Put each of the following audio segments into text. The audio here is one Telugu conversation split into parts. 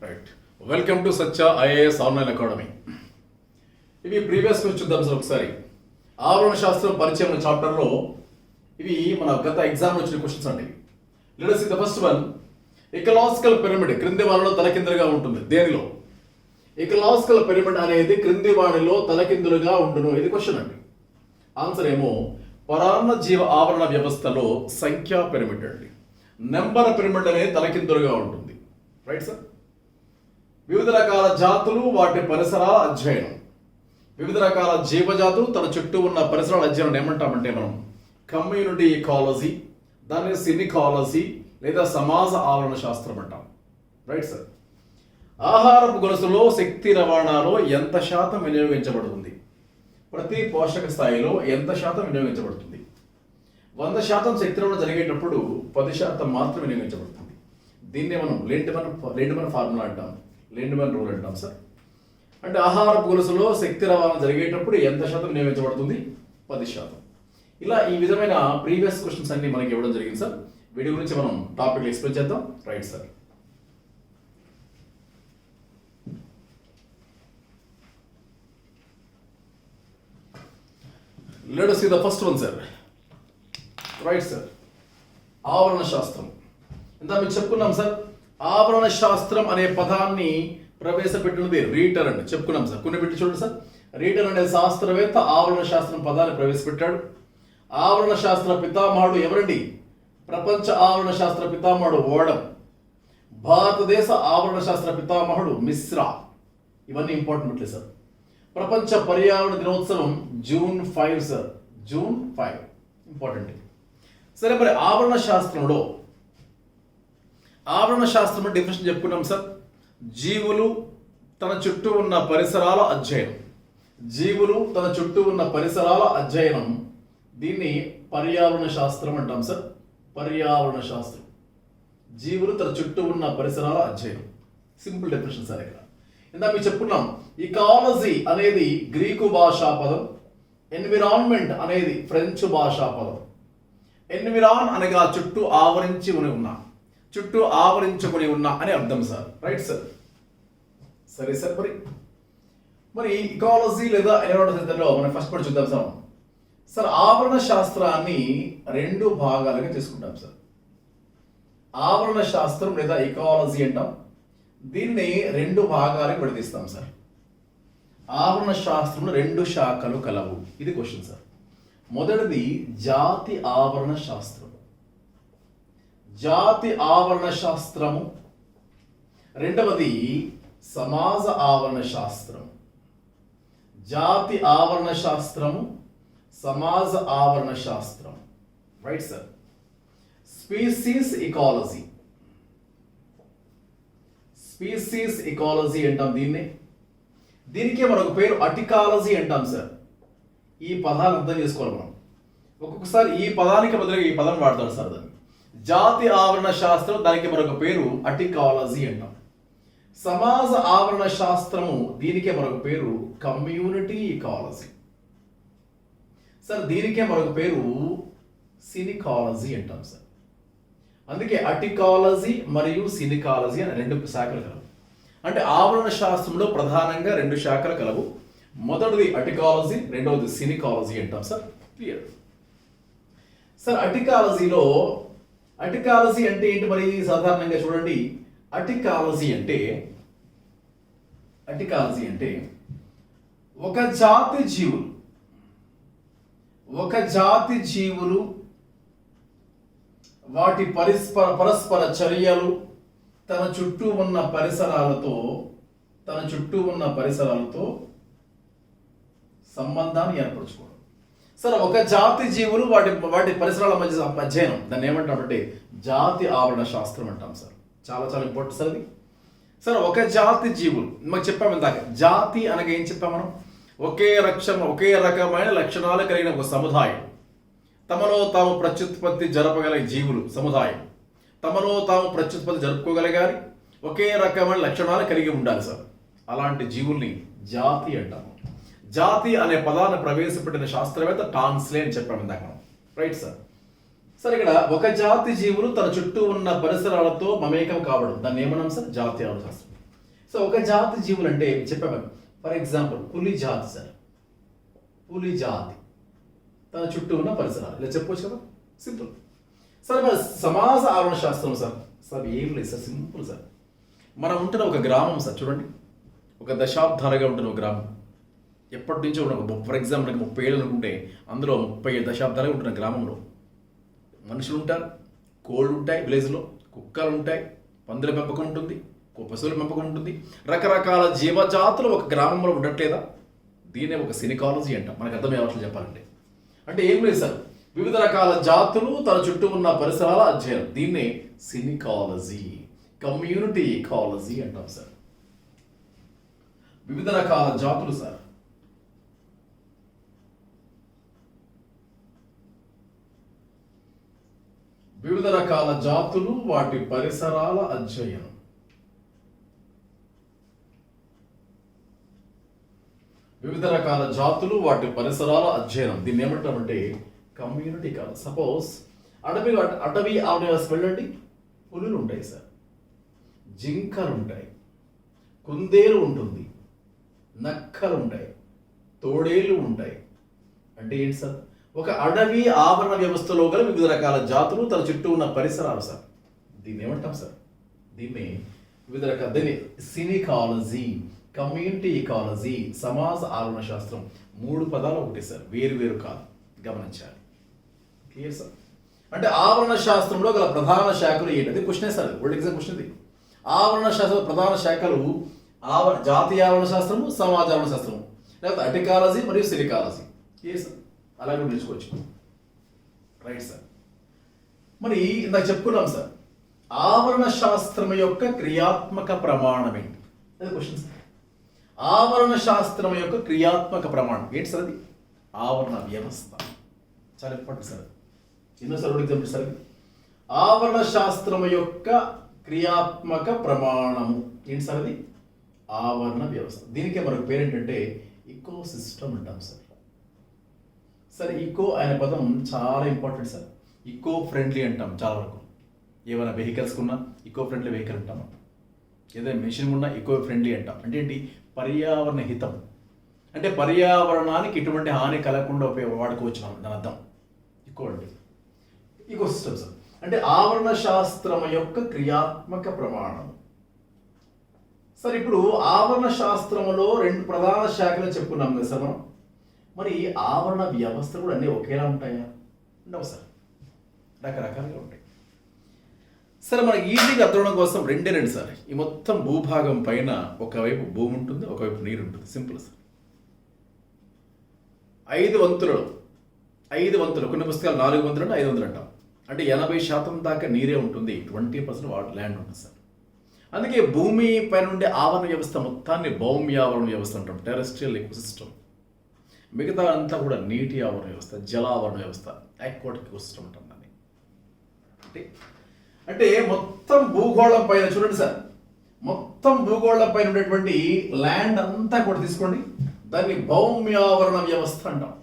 Right. Welcome to Satya IAS online academy. ఇవి ప్రీవియస్ క్వశ్చన్ చూద్దాం సార్ ఒకసారి. ఆవరణ శాస్త్రం పరిచయం చాప్టర్లో ఇవి మన గత ఎగ్జామ్ వచ్చిన క్వశ్చన్స్ అండి. Let us see the first one. Ecological pyramid క్రింది వారిలో తలకిందులుగా ఉంటుంది. దేనిలో? ఎకలాజికల్ పిరమిడ్ అనేది క్రింది వారిలో తలకిందులుగా ఉండును. ఇది క్వశ్చన్ అండి. ఆన్సర్ ఏమో పరాన్న జీవ ఆవరణ వ్యవస్థలో సంఖ్యా పిరమిడ్ అండి. నెంబర్ పిరమిడ్ అనేది తలకిందులుగా ఉంటుంది. Right sir. వివిధ రకాల జాతులు వాటి పరిసరాల అధ్యయనం. వివిధ రకాల జీవజాతులు తన చుట్టూ ఉన్న పరిసరాల అధ్యయనం ఏమంటామంటే మనం కమ్యూనిటీ ఇకాలజీ, దాన్ని సినికాలజీ లేదా సమాజ ఆవరణ శాస్త్రం అంటాం. Right sir. ఆహారపు గొలుసులో శక్తి రవాణాలో ఎంత శాతం వినియోగించబడుతుంది? ప్రతి పోషక స్థాయిలో ఎంత శాతం వినియోగించబడుతుంది? 100% శక్తి రవాణా జరిగేటప్పుడు 10% మాత్రం వినియోగించబడుతుంది. దీన్నే మనం లెండ్మన్ ఫార్ములా అంటాం, లెండ్మన్ రూల్ అంటాం సార్. అంటే ఆహారపు గొలుసులో శక్తి రవాణా జరిగేటప్పుడు ఎంత శాతం వినియోగించబడుతుంది? 10%. ఇలా ఈ విధమైన ప్రీవియస్ క్వశ్చన్స్ అన్ని మనకి ఇవ్వడం జరిగింది సార్. వీటి గురించి మనం టాపిక్ ఎక్స్ప్లెయిన్ చేద్దాం. Right sir. Let us see the first one sir. Right sir. ఆవరణ శాస్త్రం. ఇంత మీకు చెప్పుకున్నాం సార్. ఆవరణ శాస్త్రం అనే పదాన్ని ప్రవేశపెట్టినది రీటర్ అండి. చెప్పుకున్నాం సార్. కొన్ని పెట్టి చూడండి సార్. రీటర్ అనే శాస్త్రవేత్త ఆవరణ శాస్త్రం పదాన్ని ప్రవేశపెట్టాడు. ఆవరణ శాస్త్ర పితామహుడు ఎవరండి? ప్రపంచ ఆవరణ శాస్త్ర పితామహుడు ఓడం. భారతదేశ ఆవరణ శాస్త్ర పితామహుడు మిశ్రా. ఇవన్నీ ఇంపార్టెంట్ సార్. ప్రపంచ పర్యావరణ దినోత్సవం June 5 సార్. June 5 important. సరే, మరి ఆవరణ శాస్త్రంలో ఆవరణ శాస్త్రం డెఫినేషన్ చెప్పుకున్నాం సార్. జీవులు తన చుట్టూ ఉన్న పరిసరాల అధ్యయనం. జీవులు తన చుట్టూ ఉన్న పరిసరాల అధ్యయనం. దీన్ని పర్యావరణ శాస్త్రం అంటాం సార్. పర్యావరణ శాస్త్రం. జీవులు తన చుట్టూ ఉన్న పరిసరాల అధ్యయనం. Simple definition sir. ఇక్కడ ఇందాక మీకు చెప్పుకున్నాం. ఇకాలజీ అనేది గ్రీకు భాషా పదం. ఎన్విరాన్మెంట్ అనేది ఫ్రెంచ్ భాషా పదం. ఎన్విరాన్ అనగా చుట్టూ ఆవరించుకుని ఉన్న అని అర్థం సార్. Right sir. సరే సార్. మరి ఇకాలజీ లేదా ఎన్విరాన్మెంట్ మనం ఫస్ట్ పార్ట్ చూద్దాం సార్. సార్, ఆవరణ శాస్త్రాన్ని 2 భాగాలుగా తీసుకుంటాం సార్. ఆవరణ శాస్త్రం లేదా ఇకాలజీ అంటాం. దీన్ని 2 భాగాలకు విడదీస్తాం సార్. ఆవరణ శాస్త్రంలో 2 శాఖలు కలవు. ఇది క్వశ్చన్ సార్. మొదటిది జాతి ఆవరణ శాస్త్రం. జాతి ఆవరణ శాస్త్రము. రెండవది సమాజ ఆవరణ శాస్త్రం. జాతి ఆవరణ శాస్త్రము, సమాజ ఆవరణ శాస్త్రం. Right sir. Species ecology. Species ecology అంటాం దీన్ని. దీనికే మరొక పేరు అటికాలజీ అంటాం సార్. ఈ పదాలు అర్థం చేసుకోవాలి మనం. ఒక్కొక్కసారి ఈ పదానికి బదులుగా ఈ పదం వాడతాడు సార్. దాన్ని జాతి ఆవరణ శాస్త్రం, దానికి మరొక పేరు అటికాలజీ అంటాం. సమాజ ఆవరణ శాస్త్రము, దీనికే మరొక పేరు కమ్యూనిటీ ఇకాలజీ సార్. దీనికే మరొక పేరు సినికాలజీ అంటాం సార్. అందుకే అటికాలజీ మరియు సినికాలజీ అని 2 శాఖలు కలవు. అంటే ఆవరణ శాస్త్రంలో ప్రధానంగా 2 శాఖలు కలవు. మొదటిది అటికాలజీ, రెండవది సినికాలజీ అంటాం సార్. Clear sir. అటికాలజీ అంటే ఏంటి మరి? సాధారణంగా చూడండి. అటికాలజీ అంటే ఒక జాతి జీవులు వాటి పరస్పర చర్యలు తన చుట్టూ ఉన్న పరిసరాలతో సంబంధాన్ని ఏర్పరచుకోవడం. సరే, ఒక జాతి జీవులు వాటి పరిసరాల మధ్య అధ్యయనం, దాన్ని ఏమంటామంటే జాతి ఆవరణ శాస్త్రం అంటాం సార్. చాలా చాలా ఇంపార్టెంట్ సార్ అది. సరే, ఒక జాతి జీవులు మాకు చెప్పాము ఇందాక. జాతి అనగా ఏం చెప్పాము మనం? ఒకే రకమైన లక్షణాలు కలిగిన ఒక సముదాయం. తమలో తాము ప్రత్యుత్పత్తి జరపగల జీవులు సముదాయం. తమలో తాము ప్రత్యుత్పత్తి జరుపుకోగలగాలి. ఒకే రకమైన లక్షణాలు కలిగి ఉండాలి సార్. అలాంటి జీవుల్ని జాతి అంటాము. జాతి అనే పదాన్ని ప్రవేశపెట్టిన శాస్త్రవేత్త టాన్స్లే అని చెప్పాము ఇందాక. Right sir. సరే, ఇక్కడ ఒక జాతి జీవులు తన చుట్టూ ఉన్న పరిసరాలతో మమేకం కావడం, దాన్ని ఏమన్నాం సార్? జాతి ఆవరణ శాస్త్రం. సో ఒక జాతి జీవులు అంటే చెప్పాము. ఫర్ ఎగ్జాంపుల్ పులి జాతి సార్, పులి జాతి తన చుట్టూ ఉన్న పరిసరాలు ఇలా చెప్పవచ్చు కదా, సింపుల్. సార్ మన సమాజ ఆవరణ శాస్త్రం సార్, సార్ ఏం లేదు సార్, సింపుల్ సార్. మనం ఉంటున్న ఒక గ్రామం సార్, చూడండి, ఒక దశాబ్దాలుగా ఉంటున్న ఒక గ్రామం, ఎప్పటి నుంచో ఉన్న, ఫర్ ఎగ్జాంపుల్ 30 ఏళ్ళు అనుకుంటే అందులో 37 దశాబ్దాలుగా ఉంటున్న గ్రామంలో మనుషులు ఉంటారు, కోళ్ళు ఉంటాయి, విలేజ్లో కుక్కలు ఉంటాయి, పందుల పెంపకం ఉంటుంది, పశువుల పెంపకం ఉంటుంది, రకరకాల జీవజాతులు ఒక గ్రామంలో ఉండట్లేదా? దీన్నే ఒక సినికాలజీ అంటాం. మనకు అర్థమయ్యే భాషలో చెప్పాలంటే అంటే ఏం లేదు సార్, వివిధ రకాల జాతులు తన చుట్టూ ఉన్న పరిసరాల అధ్యయనం, దీన్నే సినికాలజీ, కమ్యూనిటీ ఇకాలజీ అంటాం సార్. వివిధ రకాల జాతులు సార్, వివిధ రకాల జాతులు వాటి పరిసరాల అధ్యయనం. వివిధ రకాల జాతులు వాటి పరిసరాల అధ్యయనం, దీన్ని ఏమంటామంటే కమ్యూనిటీ కాదు. సపోజ్ అటవీ ఆవరణ వెళ్ళండి, పులులు ఉంటాయి సార్, జింకలు ఉంటాయి, కుందేలు ఉంటుంది, నక్కలు ఉంటాయి, తోడేళ్ళు ఉంటాయి. అంటే ఏంటి సార్? ఒక అడవి ఆవరణ వ్యవస్థలో గల వివిధ రకాల జాతులు తన చుట్టూ ఉన్న పరిసరాలు సార్. దీన్ని ఏమంటాం సార్? దీన్ని వివిధ రకాల, దీన్ని సినికాలజీ, కమ్యూనిటీ ఇకాలజీ, సమాజ ఆవరణ శాస్త్రం, 3 పదాలు ఒకటి సార్, వేరు వేరు కాదు, గమనించాలి. Clear sir? అంటే ఆవరణ శాస్త్రంలో గల ప్రధాన శాఖలు ఏంటది క్వశ్చనే సార్, ఓల్డ్ ఎగ్జామ్ క్వశ్చన్ ఇది. ఆవరణ శాస్త్ర ప్రధాన శాఖలు జాతీయ ఆవరణ శాస్త్రము, సమాజ ఆవరణ శాస్త్రము, లేకపోతే అటికాలజీ మరియు సిలికాలజీ. Clear sir? అలాగే నేర్చుకోవచ్చు. Right sir. మరి ఇందాక చెప్పుకున్నాం సార్, ఆవరణ శాస్త్రం యొక్క క్రియాత్మక ప్రమాణం ఏంటి? అది క్వశ్చన్ సార్. ఆవరణ శాస్త్రం యొక్క క్రియాత్మక ప్రమాణం ఏంటి సార్? అది ఆవరణ వ్యవస్థ. చాలా ఇంపార్టెంట్ సార్. ఎన్నోసారి ఎగ్జాంపుల్ సార్, ఆవరణ శాస్త్రం యొక్క క్రియాత్మక ప్రమాణము ఏంటి సార్? అది ఆవరణ వ్యవస్థ. దీనికే మరొక పేరు ఏంటంటే ఇకో సిస్టమ్ అంటాం సార్. సార్ ఈకో అనే పదం చాలా ఇంపార్టెంట్ సార్. ఈకో ఫ్రెండ్లీ అంటాం చాలా వరకు. ఏమైనా వెహికల్స్ ఉన్నా ఈకో ఫ్రెండ్లీ వెహికల్ అంటాం, ఏదైనా మెషిన్ ఉన్నా ఈకో ఫ్రెండ్లీ అంటాం. అంటే ఏంటి? పర్యావరణ హితం, అంటే పర్యావరణానికి ఎటువంటి హాని కలగకుండా వాడుకోవచ్చు మనం, దాని అర్థం ఈకో అంటే. ఈకో సిస్టమ్ సార్ అంటే ఆవరణ శాస్త్రం యొక్క క్రియాత్మక ప్రమాణం. సార్ ఇప్పుడు ఆవరణ శాస్త్రంలో 2 ప్రధాన శాఖలు చెప్పుకున్నాం కదా సార్ మనం. మరి ఆవరణ వ్యవస్థ కూడా అన్నీ ఒకేలా ఉంటాయా? ఉండవు సార్, రకరకాలుగా ఉంటాయి. సరే, మనకి ఈజీగా అర్థం కోసం 2 సార్. ఈ మొత్తం భూభాగం పైన ఒకవైపు భూమి ఉంటుంది, ఒకవైపు నీరు ఉంటుంది. Simple sir. 5 వంతులు, కొన్ని పుస్తకాలు 4 వంతులు అంటే 5 వంతులు అంటాం. అంటే 80% దాకా నీరే ఉంటుంది, 20% వాటర్ ల్యాండ్ ఉంటుంది సార్. అందుకే భూమి పైన ఉండే ఆవరణ వ్యవస్థ మొత్తాన్ని భౌమ్యావరణ వ్యవస్థ అంటాం, టెరెస్ట్రియల్ ఎకోసిస్టమ్. మిగతా అంతా కూడా నీటి ఆవరణ వ్యవస్థ, జలావరణ వ్యవస్థ, ఆక్వాటిక్ ఎకోసిస్టమ్ అంటాం దాన్ని. అంటే మొత్తం భూగోళం పైన చూడండి సార్, మొత్తం భూగోళం పైన ఉండేటువంటి ల్యాండ్ అంతా కూడా తీసుకోండి, దాన్ని భౌమ్యావరణ వ్యవస్థ అంటాం.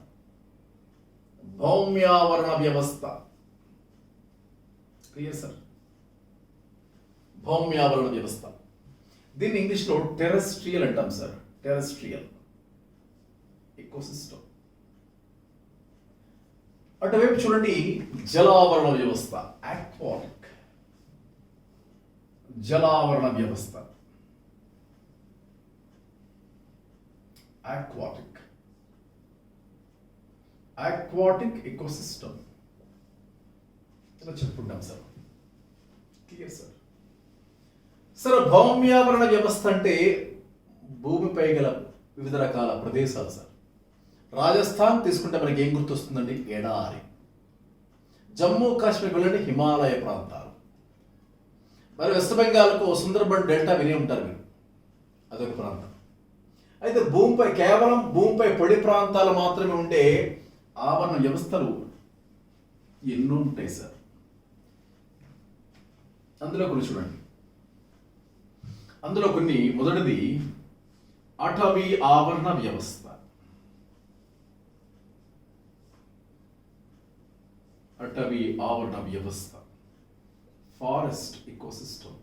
భౌమ్యావరణ వ్యవస్థ. Clear sir? భౌమ్యావరణ వ్యవస్థ. దీన్ని ఇంగ్లీష్లో టెరెస్ట్రియల్ అంటాం సార్, టెరెస్ట్రియల్ ఎకోసిస్టమ్. అటువైపు చూడండి, జలావరణ వ్యవస్థ, ఆక్వాటిక్, జలావరణ వ్యవస్థ, ఆక్వాటిక్ ఎకోసిస్టమ్ ఇలా చెప్పుకుంటాం సార్. Clear sir? సార్, భౌమ్యావరణ వ్యవస్థ అంటే భూమిపై గల వివిధ రకాల ప్రదేశాలు సార్. రాజస్థాన్ తీసుకుంటే మనకి ఏం గుర్తొస్తుందండి? ఎడారి. జమ్మూ కాశ్మీర్ వెళ్ళండి, హిమాలయ ప్రాంతాలు. మరి వెస్ట్ బెంగాల్కు సుందర్బన్ డెల్టా విని ఉంటారు మీరు, అదొక ప్రాంతం. అయితే భూమిపై కేవలం భూమిపై పొడి ప్రాంతాలు మాత్రమే ఉండే ఆవరణ వ్యవస్థలు ఎన్నో ఉంటాయి సార్. అందులో కొన్ని చూడండి. అందులో కొన్ని, మొదటిది అటవీ ఆవరణ వ్యవస్థ. అటవీ ఆవరణ వ్యవస్థ, ఫారెస్ట్ ఎకోసిస్టమ్.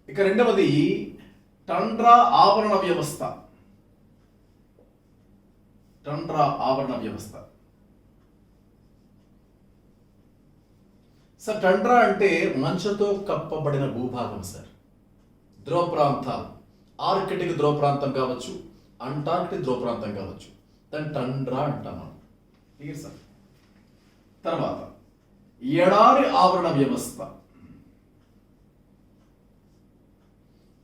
ఇక రెండవది టండ్రా ఆవరణ వ్యవస్థ. టండ్రా ఆవరణ వ్యవస్థ. సార్ టండ్రా అంటే మంచుతో కప్పబడిన భూభాగం సార్. ధ్రువ ప్రాంతాలు, ఆర్కిటిక్ ధ్రువ ప్రాంతం కావచ్చు, అంటార్కిటిక్ ధ్రువ ప్రాంతం కావచ్చు, దాన్ని టండ్రా అంటాం మనం. Clear sir. తర్వాత ఎడారి ఆవరణ వ్యవస్థ.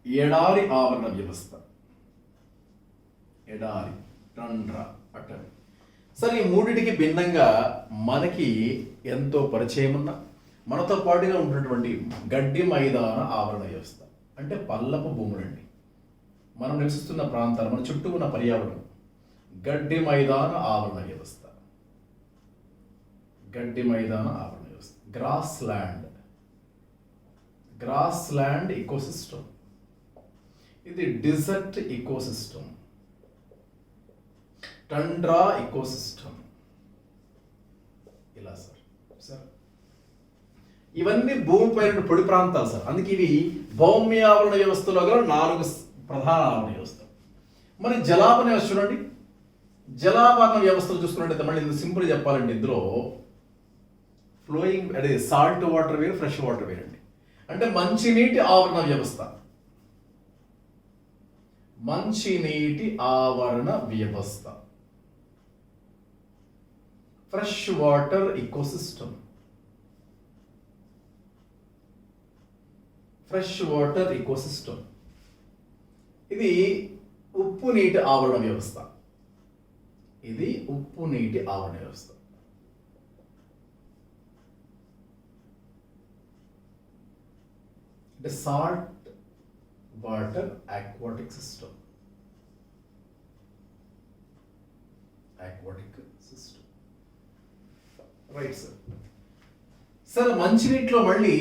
ఎడారి ఆవరణ వ్యవస్థ. ఎడారి, టండ్రా, అటవీ. సరే ఈ మూడింటికి భిన్నంగా మనకి ఎంతో పరిచయం ఉన్న, మనతో పాటుగా ఉన్నటువంటి గడ్డి మైదాన ఆవరణ వ్యవస్థ. అంటే పల్లపు భూములండి. మనం నివసిస్తున్న ప్రాంతాలు, మన చుట్టూ ఉన్న పర్యావరణం, గడ్డి మైదాన ఆవరణ వ్యవస్థ. గడ్డి మైదాన ఆవరణ వ్యవస్థ. Grassland. Grassland ecosystem. ఇది డిజర్ట్ ఇకోసిస్టమ్. Tundra ecosystem. ఇలా సార్. సార్ ఇవన్నీ భూమిపైన పొడి ప్రాంతాలు సార్. అందుకే ఇవి భౌమ్య ఆవరణ వ్యవస్థలో గల 4 ప్రధాన ఆవరణ వ్యవస్థ. మరి జలావరణ వ్యవస్థ చూడండి. జలావరణ వ్యవస్థలు చూసుకున్నట్టయితే మళ్ళీ ఇందులో సింపుల్ చెప్పాలంటే ఇందులో ఫ్లోయింగ్ అదే సాల్ట్ వాటర్ వేరు, ఫ్రెష్ వాటర్ వేరండి. అంటే మంచినీటి ఆవరణ వ్యవస్థ. మంచినీటి ఆవరణ వ్యవస్థ. Fresh water ecosystem. Fresh water ecosystem. ఇది ఉప్పు నీటి ఆవరణ వ్యవస్థ. ఇది ఉప్పు నీటి ఆవరణ వ్యవస్థ. అంటే salt water aquatic system. aquatic system. Right sir. Sir మంచినీటిలో మళ్ళీ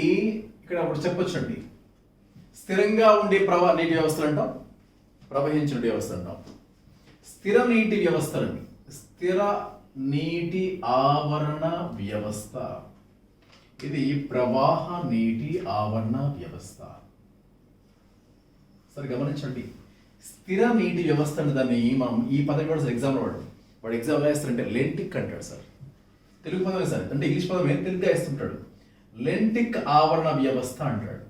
ఇక్కడ ఒకటి చెప్పొచ్చండి. స్థిరంగా ఉండే నీటి వ్యవస్థలు అంటాం, ప్రవహించిన వ్యవస్థ అంటాం. స్థిర నీటి వ్యవస్థలండి. స్థిర నీటి ఆవరణ వ్యవస్థ. ఇది ప్రవాహ నీటి ఆవరణ వ్యవస్థ. సరే గమనించండి. స్థిర నీటి వ్యవస్థ అని దాన్ని మనం ఈ పదం కూడా సార్ ఎగ్జామ్లో వాడు ఎగ్జామ్ వేస్తారంటే లెంటిక్ అంటాడు సార్. తెలుగు పదమే సార్. అంటే ఇంగ్లీష్ పదం ఏం తెలుగుగా వేస్తుంటాడు. లెంటిక్ ఆవరణ వ్యవస్థ అంటాడు.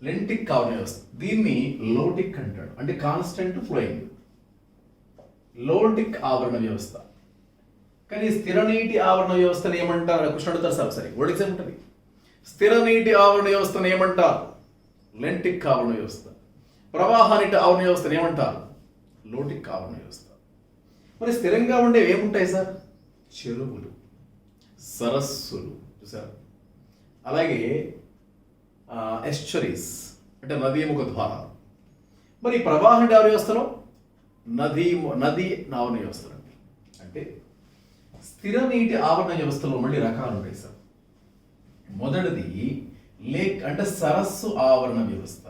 లెంటిక్ ఆవరణ వ్యవస్థ. దీన్ని లోటిక్ అంటాడు. అంటే కాన్స్టెంట్ ఫ్లోయింగ్. లోటిక్ ఆవరణ వ్యవస్థ. కానీ స్థిర నీటి ఆవరణ వ్యవస్థను ఏమంటారు? క్వశ్చన్ అడుగుతారు సార్. సరే వర్డ్ ఎగ్జామ్ ఉంటుంది. స్థిర నీటి ఆవరణ వ్యవస్థను ఏమంటారు? లెంటిక్ ఆవరణ వ్యవస్థ. ప్రవాహ నీటి ఆవరణ వ్యవస్థను ఏమంటారు? లోటిక్ ఆవరణ వ్యవస్థ. మరి స్థిరంగా ఉండేవి ఏముంటాయి సార్? చెరువులు, సరస్సులు చూసారు. అలాగే ఎస్చరీస్ అంటే నదీముఖ ద్వారాలు. మరి ప్రవాహ నీటి ఆవరణ వ్యవస్థలో నదీ ఆవరణ వ్యవస్థలు అండి. అంటే స్థిర నీటి ఆవరణ వ్యవస్థలో మళ్ళీ రకాలు ఉంటాయి సార్. మొదటిది లేక్ అంటే సరస్సు ఆవరణ వ్యవస్థ.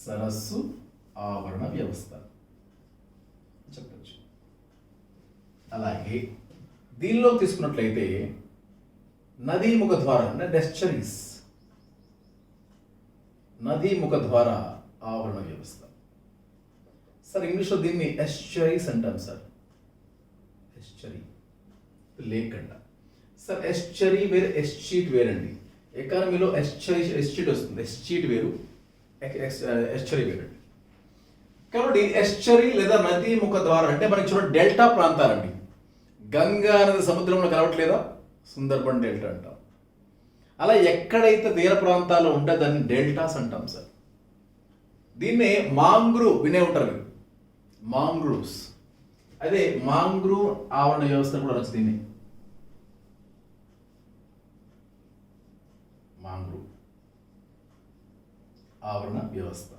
సరస్సు ఆవరణ వ్యవస్థ చెప్పచ్చు. అలాగే దీనిలో తీసుకున్నట్లయితే నదీముఖ ద్వారం అంటే డెస్చరీస్. నదీముఖ ద్వార ఆవరణ వ్యవస్థ. సార్ ఇంగ్లీష్లో దీన్ని ఎస్చరీస్ అంటాం సార్. ఎస్చరీ లేక్ అంట సార్. ఎస్చరీ వేరు, ఎస్చీట్ వేరండి. ఎకానమీలో ఎస్చీట్ వస్తుంది. ఎస్చీట్ వేరు, ఎస్చరీ వేరండి. కాబట్టి ఎస్చరీ లేదా నదీముఖ ద్వారం అంటే మనకి చూడండి డెల్టా ప్రాంతాలండి. గంగా నది సముద్రంలో కలవట్లేదా? సుందర్బన్ డెల్టా అంటాం. అలా ఎక్కడైతే తీర ప్రాంతాలు ఉంటే దాన్ని డెల్టాస్ అంటాం సార్. దీన్నే మాంగ్రూవ్ వినే ఉంటారు మీరు. మాంగ్రూవ్స్. అదే మాంగ్రూవ్ ఆవరణ వ్యవస్థ కూడా వచ్చి దీన్ని మాంగ్రూవ్ ఆవరణ వ్యవస్థ.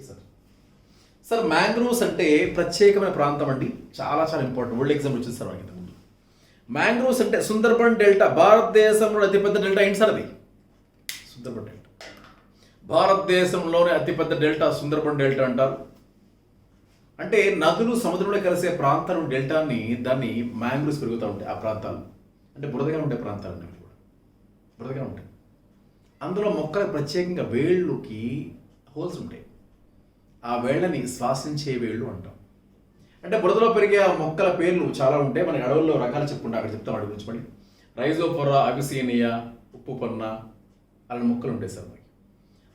సార్ సార్ మ్యాంగ్రూవ్స్ అంటే ప్రత్యేకమైన ప్రాంతం అండి. చాలా చాలా ఇంపార్టెంట్. వరల్డ్ ఎగ్జామ్ వచ్చింది సార్ మనకి. మ్యాంగ్రూవ్స్ అంటే సుందర్బన్ డెల్టా. భారతదేశంలో అతిపెద్ద డెల్టా ఏంటి సార్? అది సుందర్బన్ డెల్టా. భారతదేశంలోనే అతిపెద్ద డెల్టా సుందర్బన్ డెల్టా అంటారు. అంటే నదులు సముద్రంలో కలిసే ప్రాంతం డెల్టాని దాన్ని మ్యాంగ్రూవ్స్ పెరుగుతూ ఉంటాయి. ఆ ప్రాంతాలు అంటే బురదగా ఉండే ప్రాంతాలు కూడా బురదగా ఉంటాయి. అందులో మొక్కలకు ప్రత్యేకంగా వేళ్ళుకి హోల్స్ ఉంటాయి. ఆ వేళ్ళని శ్వాసించే వేళ్ళు అంటాం. అంటే బురదలో పెరిగే ఆ మొక్కల పేర్లు చాలా ఉంటాయి. మనకి అడవుల్లో రకాలు చెప్పుకుంటే అక్కడ చెప్తాం వాటి గురించి. మళ్ళీ రైజోఫోరా, అబిసినియా, ఉప్పుపన్న అలాంటి మొక్కలు ఉంటాయి సార్ మనకి.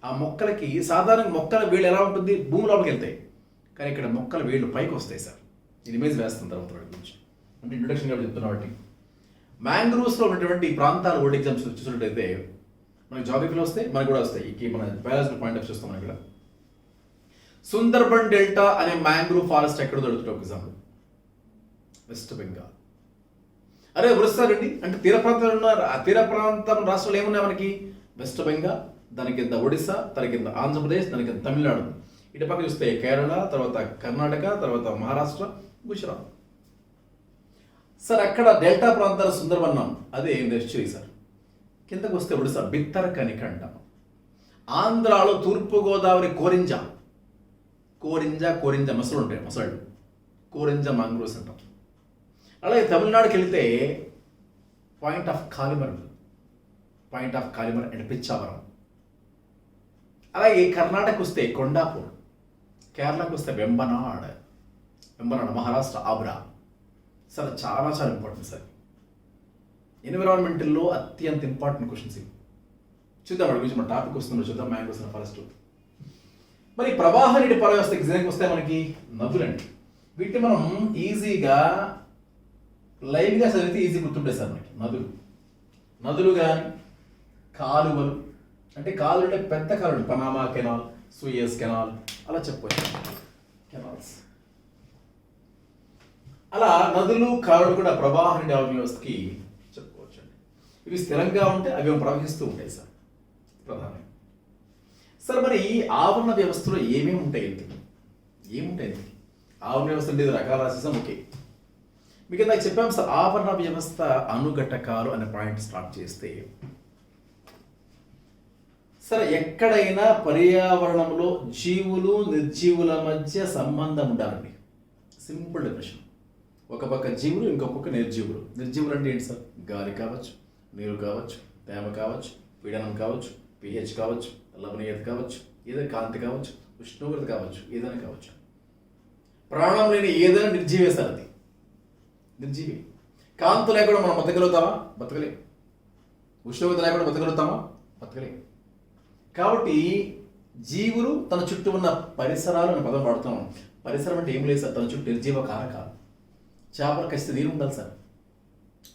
ఆ మొక్కలకి సాధారణ మొక్కల వేళ్ళు ఎలా ఉంటుంది, భూమి లోపలికి వెళ్తాయి. కానీ ఇక్కడ మొక్కల వేళ్ళు పైకి వస్తాయి సార్. ఇది ఇమేజ్ వేస్తుంది తర్వాత వాటి గురించి, అంటే ఇంట్రొడక్షన్ కూడా చెప్తున్నా. వాటి మ్యాంగ్రూవ్స్లో ఉన్నటువంటి ప్రాంతాలు ఓల్డ్ ఎగ్జామ్స్ చూసినట్టయితే మనకి జాగ్రఫీలో వస్తాయి, మనకు కూడా వస్తాయి. ఈ మన బయాలజికల్ పాయింట్ ఆఫ్ చూస్తాం మనం ఇక్కడ. సుందర్బన్ డెల్టా అనే మ్యాంగ్రూవ్ ఫారెస్ట్ ఎక్కడ దొరుకుతుంది ఒక ఎగ్జాంపుల్? వెస్ట్ బెంగాల్. అరే వరుస్తారండి, అంటే తీర ప్రాంతాలు ఉన్నారు. ఆ తీర ప్రాంతం రాష్ట్రాలు ఏమున్నాయి మనకి? వెస్ట్ బెంగాల్, దాని కింద ఒడిశా, దాని కింద ఆంధ్రప్రదేశ్, దాని కింద తమిళనాడు. ఇటు పక్క చూస్తే కేరళ, తర్వాత కర్ణాటక, తర్వాత మహారాష్ట్ర, గుజరాత్. సార్ అక్కడ డెల్టా ప్రాంతాల సుందరబన్నం అదే నెక్స్ట్ సార్. కిందకు వస్తే ఒడిశా బిత్తర కనిక అంటాం. ఆంధ్రాలో తూర్పుగోదావరి కోరింజ మసలు ఉంటాయి, మసళ్ళు కోరింజ మాంగ్రోవ్స్ అంటాం. అలాగే తమిళనాడుకి వెళితే పాయింట్ ఆఫ్ కాలిమర్ అండ్ పిచ్చావరం. అలాగే కర్ణాటక వస్తే కొండాపూర్, కేరళకు వస్తే వెంబనాడ్, మహారాష్ట్ర ఆబ్రా. సార్ చాలా చాలా ఇంపార్టెంట్ సార్. ఎన్విరాన్మెంటల్లో అత్యంత ఇంపార్టెంట్ క్వశ్చన్స్ ఇవి. చూద్దాం వాడి గురించి. మన టాపిక్ వస్తుందో చూద్దాం. Mangroves forest. మరి ప్రవాహ నీటి పారవ్యవస్థ ఎగ్జామ్కి వస్తే మనకి నదులండి. వీటిని మనం ఈజీగా లైవ్గా చదివితే ఈజీ గుర్తుంటాయి సార్ మనకి. నదులు కానీ కాలువలు, అంటే కాలువలు అంటే పెద్ద కాలువలు, పనామా కెనాల్, సూయస్ కెనాల్ అలా చెప్పవచ్చు. కెనాల్స్ అలా నదులు కాలువలు కూడా ప్రవాహ నీటి వ్యవస్థకి చెప్పుకోవచ్చు అండి. ఇవి స్థిరంగా ఉంటే అవి ప్రవహిస్తూ ఉంటాయి సార్ ప్రధానంగా. సార్ మరి ఈ ఆవరణ వ్యవస్థలో ఏమేమి ఉంటాయి? ఆవరణ వ్యవస్థ అంటే రకాల రాసేసాం. ఓకే, మీకు ఇందాక చెప్పాము సార్. ఆవరణ వ్యవస్థ అనుఘటకాలు అనే పాయింట్ స్టార్ట్ చేస్తే సరే, ఎక్కడైనా పర్యావరణంలో జీవులు నిర్జీవుల మధ్య సంబంధం ఉండాలండి. Simple definition. ఒక పక్క జీవులు, ఇంకో పక్క నిర్జీవులు. నిర్జీవులు అంటే ఏంటి సార్? గాలి కావచ్చు, నీరు కావచ్చు, తేమ కావచ్చు, పీడనం కావచ్చు, pH కావచ్చు, లవణీయత కావచ్చు, ఏదైనా కాంతి కావచ్చు, ఉష్ణోగ్రత కావచ్చు, ఏదైనా కావచ్చు. ప్రాణం లేని ఏదైనా నిర్జీవే సార్. అది నిర్జీవి. కాంతి లేకుండా మనం బతకగలుగుతామా? బతకలేం. ఉష్ణోగ్రత లేకుండా బతకగలుగుతామా? బతకలేం. కాబట్టి జీవులు తన చుట్టూ ఉన్న పరిసరాలు అనే పదం వాడుతాం. పరిసరం అంటే ఏం లేదు సార్, తన చుట్టూ నిర్జీవ కారకాలు. చేపలు ఖచ్చితంగా నీరు ఉండాలి సార్,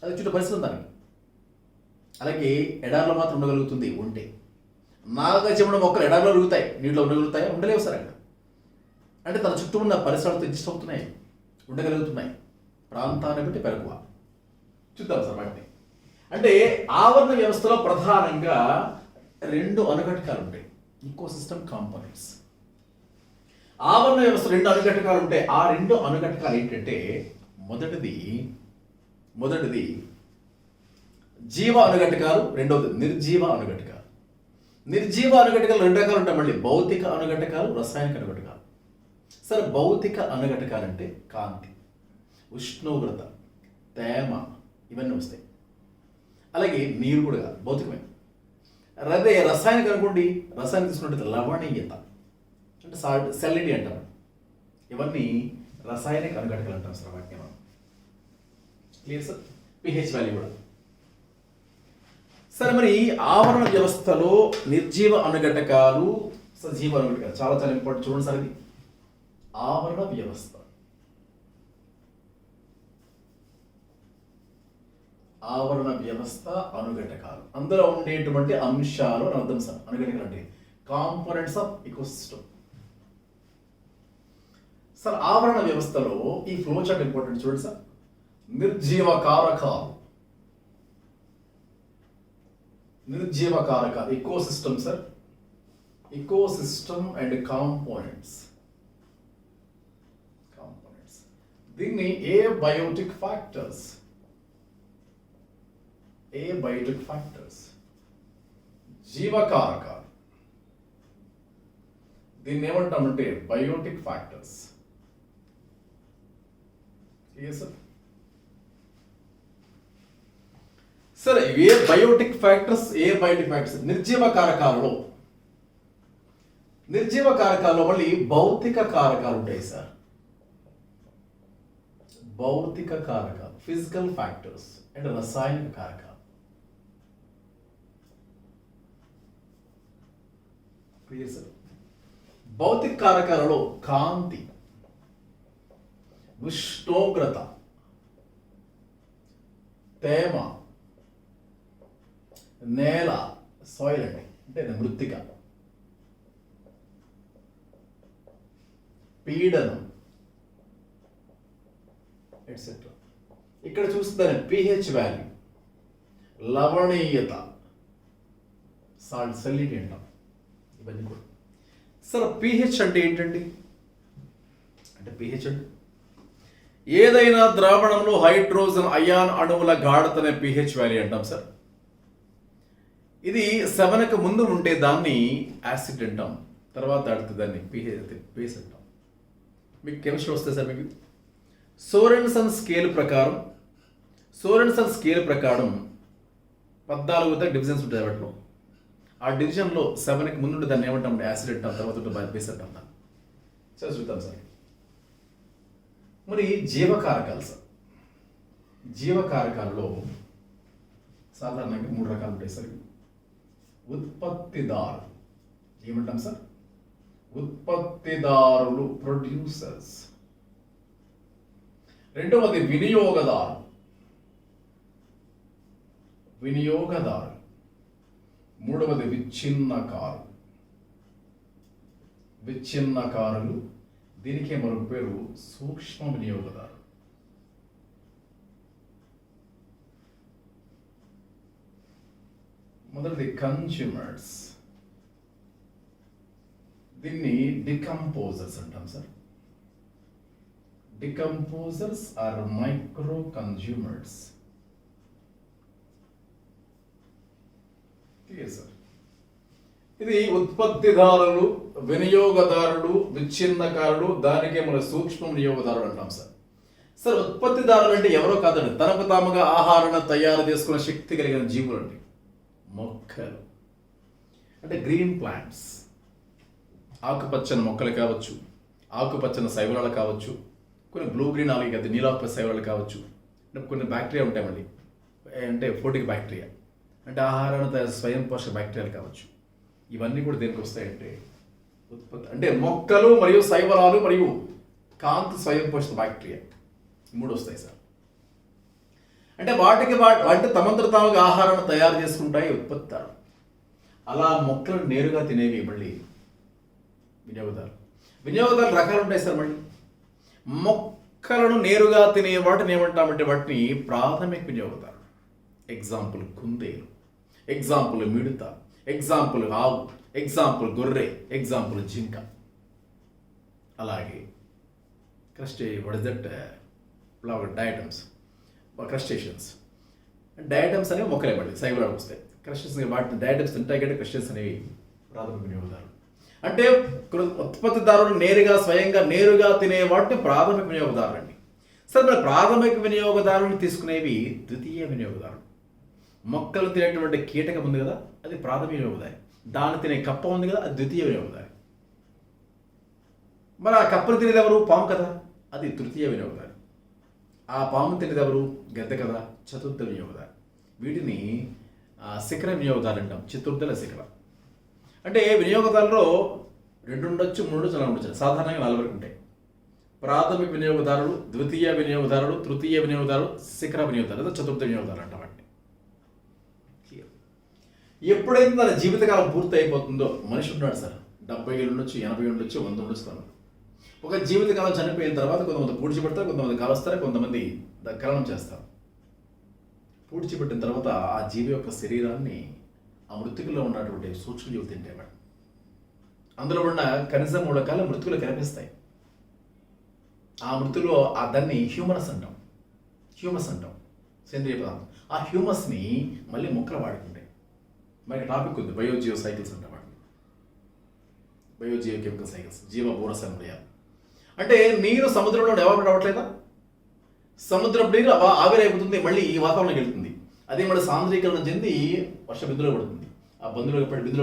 అది చుట్టూ పరిసరం దానికి. అలాగే ఎడార్లో మాత్రం ఉండగలుగుతుంది ఉంటే. నాగచెముడు మొక్కలు ఎడార్లో ఉరుగుతాయి, నీటిలో ఉండగలుగుతాయా? ఉండలేవు సార్ అక్కడ. అంటే తన చుట్టూ ఉన్న పరిసరాలతో అడ్జస్ట్ అవుతున్నాయి, ఉండగలుగుతున్నాయి. ప్రాంతాన్ని బట్టి పెరుగువ. చూద్దాం సార్ వాటిని. అంటే ఆవరణ వ్యవస్థలో ప్రధానంగా 2 అనుఘటకాలు ఉంటాయి, ఈకోసిస్టమ్ కాంపోనెంట్స్. ఆవరణ వ్యవస్థ 2 అనుఘటకాలు ఉంటాయి. ఆ 2 అనుఘటకాలు ఏంటంటే, మొదటిది జీవ అనుఘటకాలు, రెండవది నిర్జీవ అనుఘటకాలు. నిర్జీవ అనుఘటకాలు 2 రకాలు ఉంటాయి మళ్ళీ. భౌతిక అనుఘటకాలు, రసాయనిక అనుఘటకాలు. సరే, భౌతిక అనుఘటకాలు అంటే కాంతి, ఉష్ణోగ్రత, తేమ ఇవన్నీ వస్తాయి. అలాగే నీరు కూడా భౌతికమే. అదే రసాయనిక అనుకోండి, రసాయనిక తీసుకున్నట్టు లవణీయత అంటే సెలినిటీ అంటారు. ఇవన్నీ రసాయనిక అనుఘటకాలు అంటాం సార్ వాటిని మనం. Clear sir? pH వాల్యూ కూడా. సరే, మరి ఆవరణ వ్యవస్థలో నిర్జీవ అనుఘటకాలు, సజీవ అనుఘటకాలు చాలా చాలా ఇంపార్టెంట్. చూడండి సార్, ఇది ఆవరణ వ్యవస్థ. ఆవరణ వ్యవస్థ అనుఘటకాలు, అందులో ఉండేటువంటి అంశాలు అని అర్థం సార్. అనుఘటకాలు అంటే కాంపోనెంట్స్ ఆఫ్ ఈకోసిస్టమ్. సార్ ఆవరణ వ్యవస్థలో ఈ ఫ్లో చార్ట్ ఇంపార్టెంట్. చూడండి సార్, నిర్జీవ కారకాలు, ecosystem sir, ecosystem and components. దీన్ని ఏబయోటిక్ ఫ్యాక్టర్స్, జీవకారకాలు. దీన్ని ఏమంటామంటే బయోటిక్ ఫ్యాక్టర్స్. సరే, ఏ బయోటిక్ ఫ్యాక్టర్స్ నిర్జీవ కారకాలలో మళ్ళీ భౌతిక కారకాలు ఉంటాయి సార్. భౌతిక కారకాలు, ఫిజికల్ ఫ్యాక్టర్స్ అండ్ రసాయనిక కారకాలు. సార్, భౌతిక కారకాలలో కాంతి, ఉష్ణోగ్రత, తేమ, నేల, సాయిల్ అంటే మృత్తిక, పీడనం ఎట్సెట్రా. ఇక్కడ చూస్తుందని pH వాల్యూ, లవణీయత, సాల్ట్, సెలినిటీ అంటాం. ఇవన్నీ కూడా సార్. pH అంటే ఏంటండి? అంటే pH అంటే ఏదైనా ద్రావణంలో హైడ్రోజన్ అయాన్ అణువుల గాఢతనే pH వాల్యూ అంటాం సార్. ఇది 7కు ముందు ఉంటే దాన్ని యాసిడ్ అంటాం, తర్వాత అడితే దాన్ని బేస్ అంటాం. మీకు కెమిస్ట్రీ వస్తే సార్, మీకు సోరెన్సన్ స్కేల్ ప్రకారం 14 డివిజన్స్ ఉంటాయి వాటిలో. ఆ డివిజన్లో 7కి ముందు దాన్ని ఏమంటాం? యాసిడ్ అంటాం, తర్వాత బేస్ అంటాం. సార్ చూద్దాం సార్. మరి జీవకారకాలు సార్. జీవకారకాలలో సాధారణంగా 3 రకాలు ఉంటాయి సార్. ఉత్పత్తిదారు ఏమంటాం సార్? ఉత్పత్తిదారులు, ప్రొడ్యూసర్స్. రెండవది వినియోగదారు. మూడవది విచ్ఛిన్నకారులు. దీనికే మరొక పేరు సూక్ష్మ వినియోగదారు. మొదటిది కన్స్యూమర్స్. దీన్ని డికంపోజర్స్ అంటాం sir. Decomposers are micro consumers. Sir, ఇది ఉత్పత్తిదారులు, వినియోగదారుడు, విచ్ఛిన్నకారుడు. దానికే మన సూక్ష్మ వినియోగదారుడు అంటాం సార్. సార్, ఉత్పత్తిదారులు అంటే ఎవరో కాదండి, తనకు తాముగా ఆహారాన్ని తయారు చేసుకునే శక్తి కలిగిన జీవులు అండి. మొక్కలు అంటే గ్రీన్ ప్లాంట్స్, ఆకుపచ్చని మొక్కలు కావచ్చు, ఆకుపచ్చని శైవలాలు కావచ్చు, కొన్ని బ్లూ గ్రీన్ ఆల్గే నీలాకుపచ్చ శైవలాలు కావచ్చు, అంటే కొన్ని బ్యాక్టీరియా ఉంటాయి మళ్ళీ, అంటే ఫోటిక్ బ్యాక్టీరియా అంటే ఆహారాన్ని తయారు స్వయం పోషక బ్యాక్టీరియాలు కావచ్చు. ఇవన్నీ కూడా దేనికి వస్తాయంటే ఉత్పత్తి, అంటే మొక్కలు మరియు శైవలాలు మరియు కాంతి స్వయం పోషక బ్యాక్టీరియా, 3 వస్తాయి సార్. అంటే అంటే తమంతట తాముగా ఆహారాన్ని తయారు చేసుకుంటాయి ఉత్పత్తిదారు. అలా మొక్కలను నేరుగా తినేవి మళ్ళీ వినియోగదారులు రకాలు ఉంటాయి సార్. మళ్ళీ మొక్కలను నేరుగా తినే వాటిని ఏమంటామంటే వాటిని ప్రాథమిక వినియోగదారు. ఎగ్జాంపుల్ కుందేలు, ఎగ్జాంపుల్ మిడత, ఎగ్జాంపుల్ ఆవు, ఎగ్జాంపుల్ గొర్రె, ఎగ్జాంపుల్ జింక. అలాగే డయాటమ్స్, క్రస్టేషియన్స్. డయాటమ్స్ అనేవి మొక్కలే మళ్ళీ శైవలాలు వస్తాయి. క్రస్టేషన్స్ వాటిని డయాటమ్స్ తింటాయి కంటే క్రస్టేషన్స్ అనేవి ప్రాథమిక వినియోగదారు. అంటే ఉత్పత్తిదారులు స్వయంగా నేరుగా తినే వాటిని ప్రాథమిక వినియోగదారులు అండి. సరే, మరి ప్రాథమిక వినియోగదారులను తీసుకునేవి ద్వితీయ వినియోగదారులు. మొక్కలు తినేటువంటి కీటకం ఉంది కదా, అది ప్రాథమిక వినియోగదారి. దాన్ని తినే కప్ప ఉంది కదా, అది ద్వితీయ వినియోగదారి. మరి ఆ కప్పను తినేది ఎవరు? పాము కదా, అది తృతీయ వినియోగదారి. ఆ పాము తినేది ఎవరు? గద్ద కదా, చతుర్థ వినియోగదారి. వీటిని శిఖర వినియోగదారులు అంటాం, చతుర్థల శిఖర. అంటే వినియోగదారులో 2 ఉండొచ్చు, 3 ఉండొచ్చు, 4 ఉండొచ్చు. సాధారణంగా 4 వరకు ఉంటాయి. ప్రాథమిక వినియోగదారులు, ద్వితీయ వినియోగదారులు, తృతీయ వినియోగదారులు, శిఖర వినియోగదారులు, చతుర్థ వినియోగదారులు అంటాం. ఎప్పుడైతే తన జీవితకాలం పూర్తి అయిపోతుందో, మనిషి ఉన్నాడు సార్, 70 ఏళ్ళు ఉండొచ్చు, 80 ఉండొచ్చు, 100 ఉండొచ్చు. ఒక జీవితకాలం చనిపోయిన తర్వాత కొంతమంది పూడ్చిపెడతారు, కొంతమంది కాలుస్తారు, కొంతమంది దగ్ధనం చేస్తారు. పూడ్చిపెట్టిన తర్వాత ఆ జీవి యొక్క శరీరాన్ని ఆ మృతికలో ఉన్నటువంటి సూక్ష్మజీవులు తింటేవాడు. అందులో ఉన్న ఖనిజ మూలకాలు మృతికలు కనిపిస్తాయి. ఆ మృతిలో దాన్ని హ్యూమస్ అంటాం, సేంద్రియ పదార్థం. ఆ హ్యూమస్ని మళ్ళీ మొక్కలు వాడుకుంటాయి. మరి టాపిక్ ఉంది, బయోజియో సైకిల్స్ అంటాం. బయోజియో కెమికల్ సైకిల్స్, జీవ బోరసంక్రియ. అంటే నీరు సముద్రంలో డెవలప్ అవ్వట్లేదా? సముద్రం నీరు ఆవిరైపోతుంది, మళ్ళీ ఈ వాతావరణంకి వెళ్తుంది. అది మళ్ళీ సాంద్రీకరణ చెంది వర్ష బిందులో పడుతుంది. ఆ బిందులో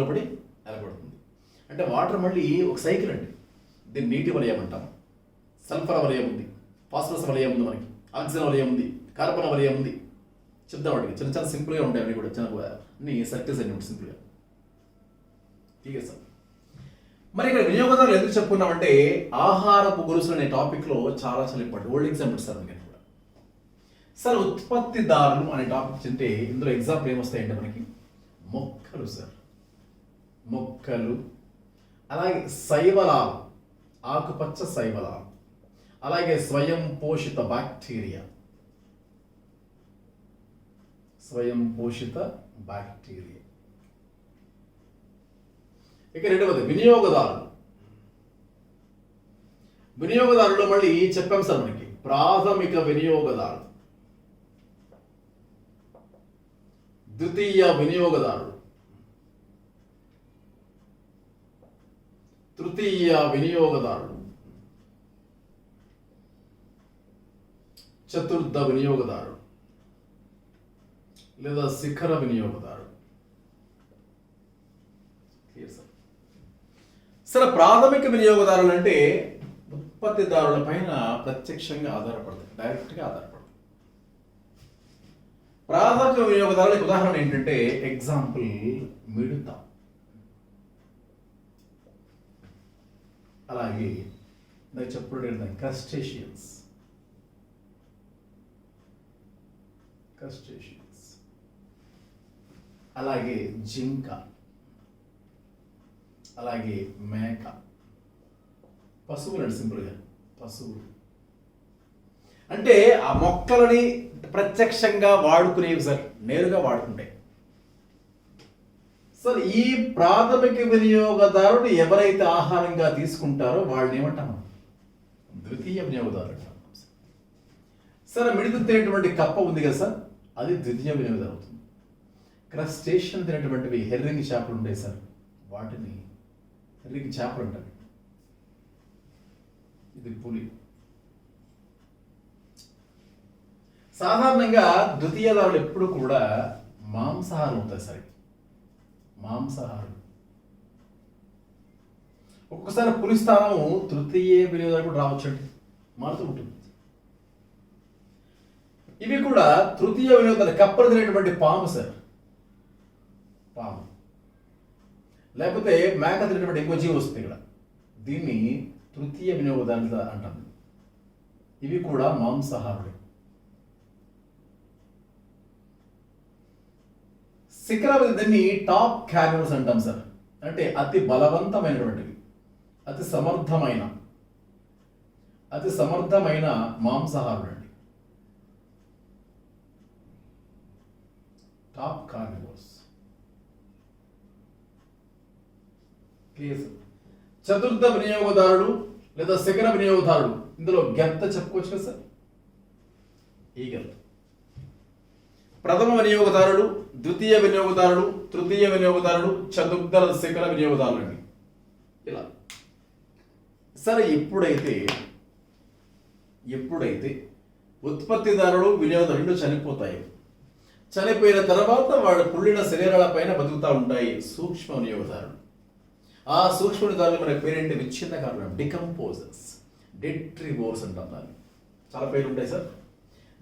పడి ఏర్పడుతుంది. అంటే వాటర్ మళ్ళీ ఒక సైకిల్ అండి. దీన్ని నీటి వలయం అంటాం. సల్ఫర్ వలయం ఉంది, ఫాస్ఫరస్ వలయం ఉంది, మనకి ఆక్సిజన్ వలయం ఉంది, కార్బన్ వలయం ఉంది. చెప్దాం వాటికి చిన్న చిన్న సింపుల్గా ఉంటాయి అవి కూడా, చిన్న అన్ని సర్కిల్స్ అన్ని ఉంటాయి సింపుల్గా. ఠీకే సార్. మరి ఇక్కడ వినియోగదారులు ఎందుకు చెప్పుకున్నామంటే ఆహారపు గొలుసులు అనే టాపిక్లో చాలా ఇంపార్టెంట్. ఓల్డ్ ఎగ్జాంపుల్ సార్ మీకు కూడా. సార్ ఉత్పత్తిదారులు అనే టాపిక్ అంటే ఇందులో ఎగ్జాంపుల్ ఏమొస్తాయంటే మనకి మొక్కలు సార్, మొక్కలు, అలాగే శైవలాలు, ఆకుపచ్చ శైవలాలు, అలాగే స్వయం పోషిత బ్యాక్టీరియా, స్వయం పోషిత బ్యాక్టీరియా. ఇక రెండవది వినియోగదారులు. వినియోగదారులు మళ్ళీ చెప్పాం సార్ మనకి ప్రాథమిక వినియోగదారులు, ద్వితీయ వినియోగదారులు, తృతీయ వినియోగదారులు, చతుర్థ వినియోగదారుడు లేదా శిఖర వినియోగదారుడు. సరే, ప్రాథమిక వినియోగదారులు అంటే ఉత్పత్తిదారుల పైన ప్రత్యక్షంగా ఆధారపడతాయి, డైరెక్ట్గా ఆధారపడతాయి. ప్రాథమిక వినియోగదారులకు ఉదాహరణ ఏంటంటే ఎగ్జాంపుల్ మిడత, అలాగే నాకు చెప్పుడు క్రస్టేషియన్స్, అలాగే జింక, అలాగే మేక. పశువులు అండి, సింపుల్గా పశువులు అంటే ఆ మొక్కలని ప్రత్యక్షంగా వాడుకునేవి సార్, నేరుగా వాడుకుంటాయి సార్. ఈ ప్రాథమిక వినియోగదారుడు ఎవరైతే ఆహారంగా తీసుకుంటారో వాళ్ళని ఏమంటాము ద్వితీయ వినియోగదారుడు అంటాం సార్. మిడత తినేటువంటి కప్ప ఉంది కదా సార్, అది ద్వితీయ వినియోగదారు అవుతుంది. క్రస్టేషన్ తినేటువంటివి హెర్రింగ్ చేపలు ఉంటాయి సార్, వాటిని హెర్రింగ్ చేపలు అంటారు. ఇది పులి. సాధారణంగా ద్వితీయదారులు ఎప్పుడు కూడా మాంసాహారం అవుతాయి సార్, మాంసాహారం. ఒక్కొక్కసారి పులి స్థానం తృతీయ వినియోగదారు కూడా రావచ్చండి, మారుతూ ఉంటుంది. ఇవి కూడా తృతీయ వినియోగదారు. కప్పలు తినేటువంటి పాము సార్, పాము, లేకపోతే మేక తినేటువంటి ఇంకో జీవి వస్తుంది ఇక్కడ, దీన్ని తృతీయ వినియోగదారులు అంటాం. ఇవి కూడా మాంసాహారులు. శిఖర దీన్ని టాప్ క్యారియర్స్ అంటాం సార్, అంటే అతి బలవంతమైనటువంటివి, అతి సమర్థమైన మాంసాహారులు అండి, టాప్ కార్నివోర్స్. చతుర్థ వినియోగదారుడు లేదా శిఖర వినియోగదారుడు, ఇందులో గెత్త చెప్పుకోవచ్చు కదా సార్, ఈగల్. ప్రథమ వినియోగదారుడు, ద్వితీయ వినియోగదారుడు, తృతీయ వినియోగదారుడు, చతుర్థ శిఖర వినియోగదారులు అండి. ఇలా సరే, ఎప్పుడైతే ఉత్పత్తిదారుడు వినియోగదారుడు రెండు చనిపోతాయి, చనిపోయిన తర్వాత వాళ్ళు కుళ్ళిన శరీరాల పైన బతుకుతూ ఉంటాయి సూక్ష్మ వినియోగదారులు. ఆ సూక్ష్మ వినియోగదారులు మనకి పేరేంటి విచ్ఛిన్నకారులు, డికంపోజర్స్, డెట్రివోర్స్ అంటాం. దాన్ని చాలా పేర్లు ఉంటాయి సార్.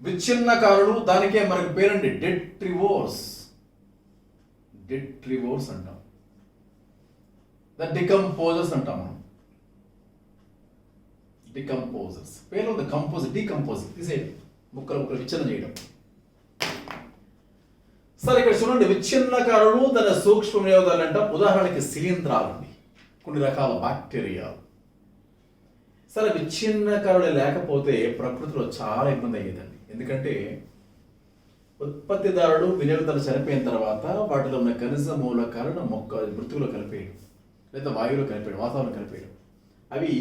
విచ్ఛిన్నకారులు, దానికే మనకి పేరండి డెట్రివోర్స్ అంటాం. డికంపోజర్స్ అంటాం మనం. డికంపోజర్స్ పేరు ఉంది, డీకంపోజ్ తీసేయండి, ముక్కలు విచ్ఛిన్నం చేయడం. సరే, ఇక్కడ చూడండి, విచ్ఛిన్నకారులు తన సూక్ష్మ వినియోగదారులు అంటాం. ఉదాహరణకి శిలీంధ్రాలు అండి, కొన్ని రకాల బ్యాక్టీరియాలు. సరే, విచ్ఛిన్నకారులు లేకపోతే ప్రకృతిలో చాలా ఇబ్బంది అయ్యేదండి. ఎందుకంటే ఉత్పత్తిదారుడు వినియోగదారులు చనిపోయిన తర్వాత వాటిలో ఉన్న ఖనిజ మూలకాలను మృతువులో కలిపేయడం, లేదా వాయువులో కలిపేయడం, వాతావరణం కలిపేయడం. అవి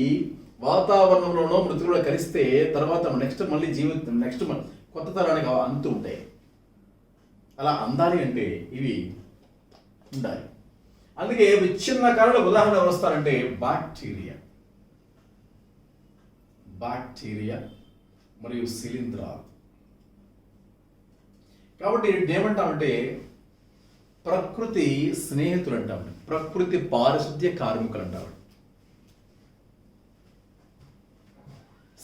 వాతావరణంలోనో మృతువులో కలిస్తే తర్వాత నెక్స్ట్ కొత్త తరానికి అందుతూ ఉంటాయి. అలా అందాలి అంటే ఇవి ఉండాలి. అందుకే విచ్ఛిన్నకారుల ఉదాహరణ వస్తారంటే బ్యాక్టీరియా మరియు శిలీంధ్రాలు. కాబట్టి వీటిని ఏమంటామంటే ప్రకృతి స్నేహితులు అంటామండి, ప్రకృతి పారిశుద్ధ్య కార్మికులు అంటామండి,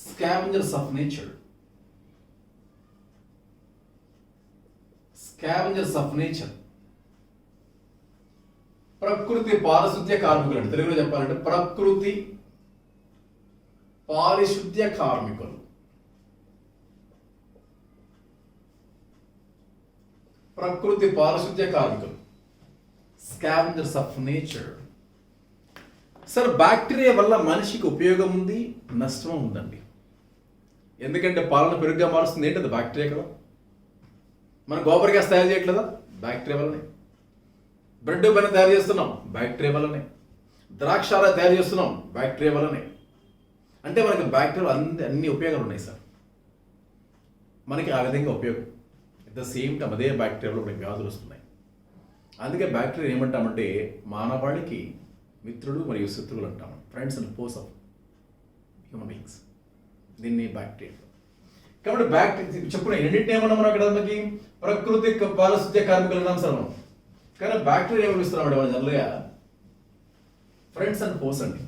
scavengers of nature. Scavengers of nature, ప్రకృతి పారిశుద్ధ్య కార్మికులు అంటే తెలుగులో చెప్పాలంటే ప్రకృతి పారిశుద్ధ్య కార్మికులు. ప్రకృతి పారిశుద్ధ్య కార్మికులు, scavengers of nature. Sir bacteria వల్ల మనిషికి ఉపయోగం ఉంది, నష్టం ఉందండి. ఎందుకంటే పాలన పెరుగుగా మారుస్తుంది, ఏంటది బ్యాక్టీరియా కదా. మన గోబర్ గ్యాస్ తయారు చేయట్లేదా, బ్యాక్టీరియా వల్లనే. బ్రెడ్ పైన తయారు చేస్తున్నాం, బ్యాక్టీరియా వల్లనే. ద్రాక్షారా తయారు చేస్తున్నాం, బ్యాక్టీరియా వల్లనే. అంటే మనకి బ్యాక్టీరియా అన్ని ఉపయోగాలు ఉన్నాయి సార్, మనకి ఆ విధంగా ఉపయోగం. అట్ ద సేమ్ టైం అదే బ్యాక్టీరియాలో మనకి వ్యాధులు వస్తున్నాయి. అందుకే బ్యాక్టీరియా ఏమంటామంటే మానవాళికి మిత్రుడు మరియు శత్రువులు అంటాం, friends and pose of human beings. దీన్ని బ్యాక్టీరియా. కాబట్టి బ్యాక్టీరియా చెప్పుకున్న ఎన్నింటిని ఏమన్నా మనం అక్కడ మనకి ప్రకృతి పారిశుద్ధ్య కార్మికులు అన్నాం సార్ మనం. కానీ బ్యాక్టీరియా ఏమి ఇస్తున్నామంటే మనం జనరల్గా ఫ్రెండ్స్ అండ్ ఫోస్ అండి.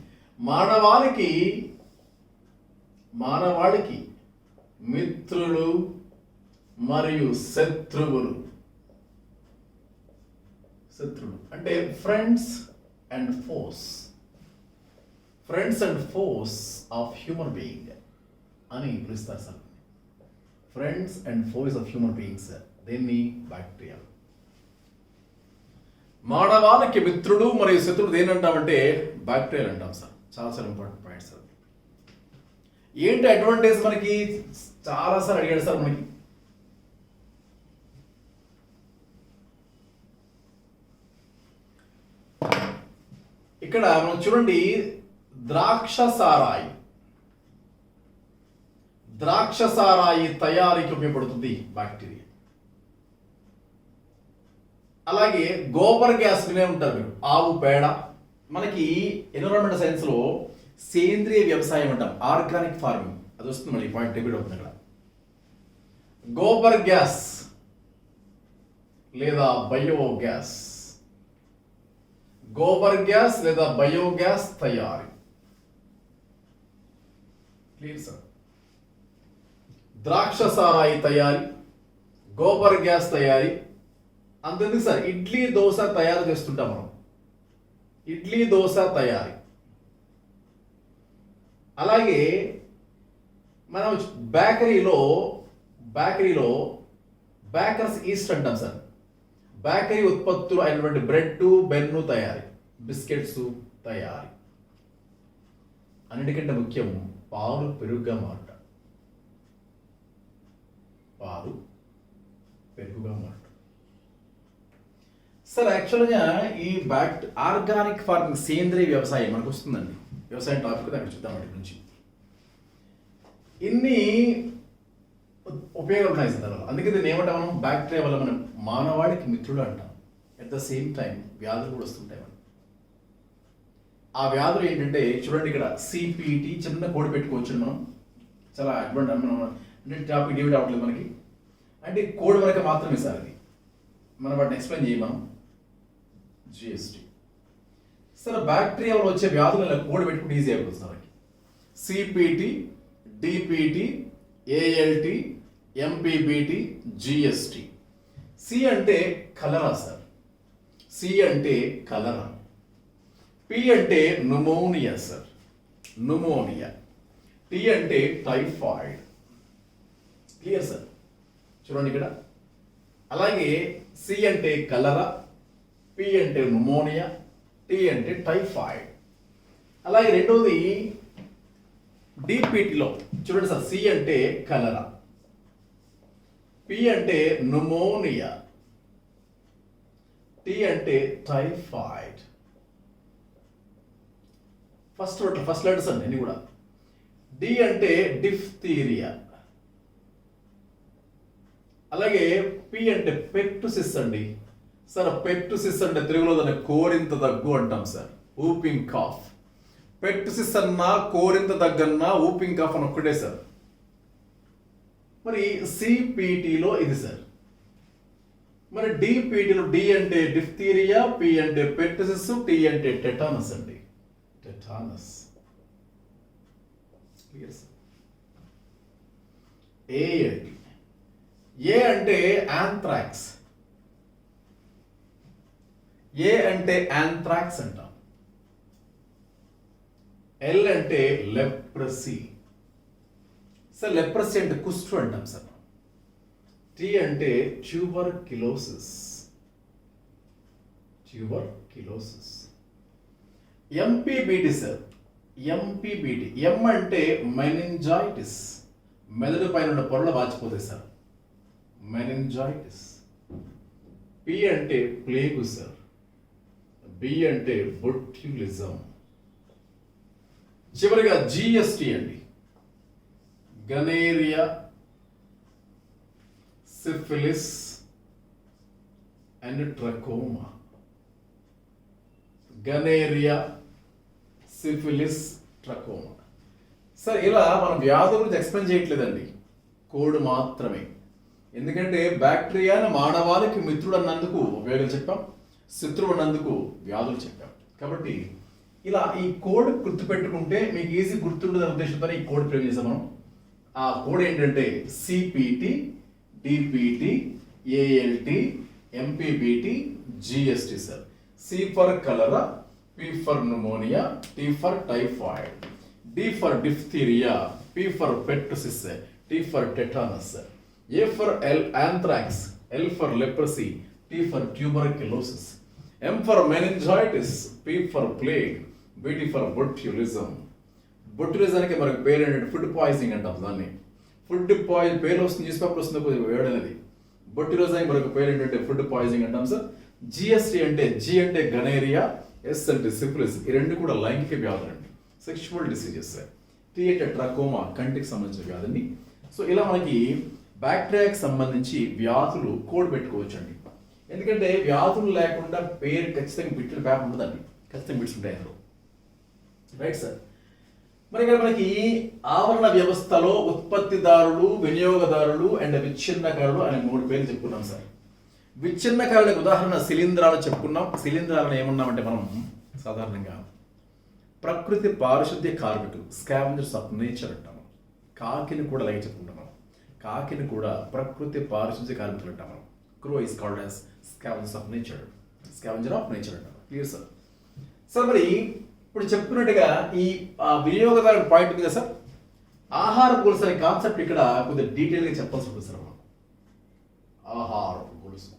మానవాళికి మిత్రులు మరియు శత్రువులు అంటే friends and force of human being అని పిలుస్తారు sir. Friends and force of human beings, దీన్ని బ్యాక్టీరియా. మానవాళికి మిత్రుడు మరియు శత్రుడు దేనంటామంటే బ్యాక్టీరియా అంటాం సార్. చాలా చాలా ఇంపార్టెంట్ పాయింట్ సార్. ఏంటి అడ్వాంటేజ్ మనకి చాలా సార్ అడిగాడు సార్ మనకి. ఇక్కడ మనం చూడండి, ద్రాక్ష సారాయి తయారీకి ఉపయోగపడుతుంది బ్యాక్టీరియా. అలాగే గోబర్ గ్యాస్ వినే ఉంటారు మీరు, ఆవు పేడ. మనకి ఎన్విరాన్మెంటల్ సైన్స్ లో సేంద్రియ వ్యవసాయం అంటాం, ఆర్గానిక్ ఫార్మింగ్. అది వస్తుంది మళ్ళీ పాయింట్ రిపీట్ అవుతుంది ఇక్కడ. గోబర్ గ్యాస్ లేదా బయోగ్యాస్, గోబర్ గ్యాస్ లేదా బయోగ్యాస్ తయారీ. Clear sir. ద్రాక్ష సారాయి తయారీ, గోబర్ గ్యాస్ తయారీ. అంతెందుకు సార్, ఇడ్లీ దోశ తయారు చేస్తుంటాం మనం, ఇడ్లీ దోశ తయారీ. అలాగే మనం బేకరీలో బేకర్స్ ఈస్ట్ అంటాం సార్. బేకరీ ఉత్పత్తులు అయినటువంటి బ్రెడ్, బెన్ను తయారీ, బిస్కెట్స్ తయారీ. అన్నిటికంటే ముఖ్యం పాలు పెరుగుగా మారట. సార్ యాక్చువల్గా ఈ ఆర్గానిక్ ఫార్మింగ్, సేంద్రియ వ్యవసాయం మనకు వస్తుందండి. వ్యవసాయం టాపిక్ అక్కడ చూద్దాం. వాటి గురించి ఇన్ని ఉపయోగాలు ఉన్నాయి సార్. అందుకే దీన్ని ఏమంటాం మనం, బ్యాక్టీరియా వల్ల మనం మానవాళికి మిత్రుడు అంటాం. అట్ ద సేమ్ టైం వ్యాధులు కూడా వస్తుంటాయి మనం. ఆ వ్యాధులు ఏంటంటే చూడండి, ఇక్కడ సిపిటి చిన్న కోడ్ పెట్టుకోవచ్చు మనం. చాలా అడ్వాంటేజ్ మనం అంటే టాపిక్ డివైడ్ అవ్వట్లేదు మనకి, అంటే కోడ్ వరకు మాత్రమే సార్ అది. మనం వాటిని ఎక్స్ప్లెయిన్ చేయం మనం. జిఎస్టి సార్, బ్యాక్టీరియాలో వచ్చే వ్యాధులు ఇలా కోడ్ పెట్టుకుంటే ఈజీ అయిపోతుంది sir. CPT, DPT, ALT, MPBT, GST. C అంటే కలరా సార్, సి అంటే కలరా. పి అంటే న్యూమోనియా సార్, న్యూమోనియా. టి అంటే టైఫాయిడ్. Clear sir. చూడండి ఇక్కడ. అలాగే సి అంటే కలరా, పి అంటే న్యూమోనియా, టి అంటే టైఫాయిడ్. అలాగే రెండవది డిపిటిలో చూడండి సార్, సి అంటే కలరా, పి అంటే న్యూమోనియా, టి అంటే టైఫాయిడ్. ఫస్ట్ లెటర్స్ అండి అన్ని కూడా. డి అంటే డిఫ్తీరియా. అలాగే పి అంటే పెక్టుసిస్ అండి సార్. పెక్టుసిస్ అంటే తెలుగులో దాన్ని కోరింత దగ్గు అంటాం సార్, ఊపింగ్ కాఫ్. పెక్టుసిస్ అన్నా, కోరింత దగ్గన్నా, ఊపింగ్ కాఫ్ అని ఒక్కటే సార్. మరి సిపిటిలో ఇది సార్, మరి డిపిటిలో డి అంటే డిఫ్తీరియా, పి అంటే పెర్టిసిస్, టి అంటే టెటానస్ అండి. టెటానస్. ఏ అండి, ఏ అంటే యాంథ్రాక్స్. ఏ అంటే యాంథ్రాక్స్ అంటాం. ఎల్ అంటే లెప్రసీ. సార్ లెప్రసీ అంటే కుష్టు అంటాం సార్. టీ అంటే ట్యూబర్క్యులోసిస్. ట్యూబర్క్యులోసిస్. ఎంపీబీటీ సార్. ఎంపీబీటీ. ఎం అంటే మెనింజైటిస్. మెదడు పైన ఉన్న పొరలు వాచిపోతాయి సార్. మెనింజైటిస్. పి అంటే ప్లేగు సార్. బి అంటే బొట్యులిజం. చివరిగా జిఎస్టి అండి. Gonorrhoea, syphilis and trachoma. Gonorrhoea, syphilis, trachoma. Sir ఇలా మనం వ్యాధుల గురించి ఎక్స్ప్లెయిన్ చేయట్లేదండి, కోడ్ మాత్రమే. ఎందుకంటే బ్యాక్టీరియాను మానవాళికి మిత్రుడు అన్నందుకు ఉపయోగాలు చెప్పాం, శత్రువు అన్నందుకు వ్యాధులు చెప్పాం. కాబట్టి ఇలా ఈ కోడ్ గుర్తుపెట్టుకుంటే మీకు ఈజీ గుర్తుండదనే ఉద్దేశంతో ఈ కోడ్ ప్రయోగం చేసాం మనం. ఆ కోడ్ ఏంటంటే CPT, DPT, ALT, MPBT, GST sir. C for cholera, P for pneumonia, T for typhoid, D for diphtheria, P for pertussis, T for tetanus, A for anthrax, L for leprosy, T for tuberculosis, M for meningitis, P for plague, BT for botulism. బొట్యులిజానికి మనకు పేరు ఏంటంటే ఫుడ్ పాయిజనింగ్ అంటాం దాన్ని. ఫుడ్ పాయిజన్ పేరు వస్తుంది, న్యూస్ పేపర్ వస్తుంది కొద్దిగా వేడనేది. బొట్యులిజానికి మనకు పేరు ఏంటంటే ఫుడ్ పాయిజనింగ్ అంటాం సార్. జిఎస్టి అంటే జి అంటే గనేరియా, ఎస్ అంటే సిఫిలిస్. ఈ రెండు కూడా లైంగిక వ్యాధులు అండి, సెక్షువల్ డిసీజెస్. టీ అంటే ట్రకోమా, కంటికి సంబంధించిన వ్యాధుని. సో ఇలా మనకి బ్యాక్టీరియాకి సంబంధించి వ్యాధులు కోడ్ పెట్టుకోవచ్చు అండి. ఎందుకంటే వ్యాధులు లేకుండా పేరు ఖచ్చితంగా బిట్లు పేపర్ ఉండదండి, ఖచ్చితంగా బిట్స్ ఉంటాయి అందులో. Right sir. మరి ఇక్కడ మనకి ఆవరణ వ్యవస్థలో ఉత్పత్తిదారులు, వినియోగదారులు అండ్ విచ్ఛిన్నకారులు అనే 3 పేర్లు చెప్పుకున్నాం సార్. విచ్ఛిన్నకారులకు ఉదాహరణ శిలీంధ్రాలు చెప్పుకున్నాం. శిలీంధ్రాలను ఏమన్నామంటే మనం సాధారణంగా ప్రకృతి పారిశుద్ధ్య కార్మికులు, స్కావెంజర్స్ ఆఫ్ నేచర్ అంటాము. కాకిని కూడా లైక్ చెప్పుకుంటాం మనం. కాకిని కూడా ప్రకృతి పారిశుద్ధ్య కార్మికులు అంటాం మనం. Crow is called as scavengers of nature, scavenger of nature అంటాం. Clear sir. సార్ మరి ఇప్పుడు చెప్పుకున్నట్టుగా ఈ వినియోగదారు పాయింట్ ఉంది కదా సార్, ఆహార గొలుసు అనే కాన్సెప్ట్ ఇక్కడ కొద్దిగా డీటెయిల్గా చెప్పాల్సి ఉంటుంది సార్. మనం ఆహారపు గొలుసు,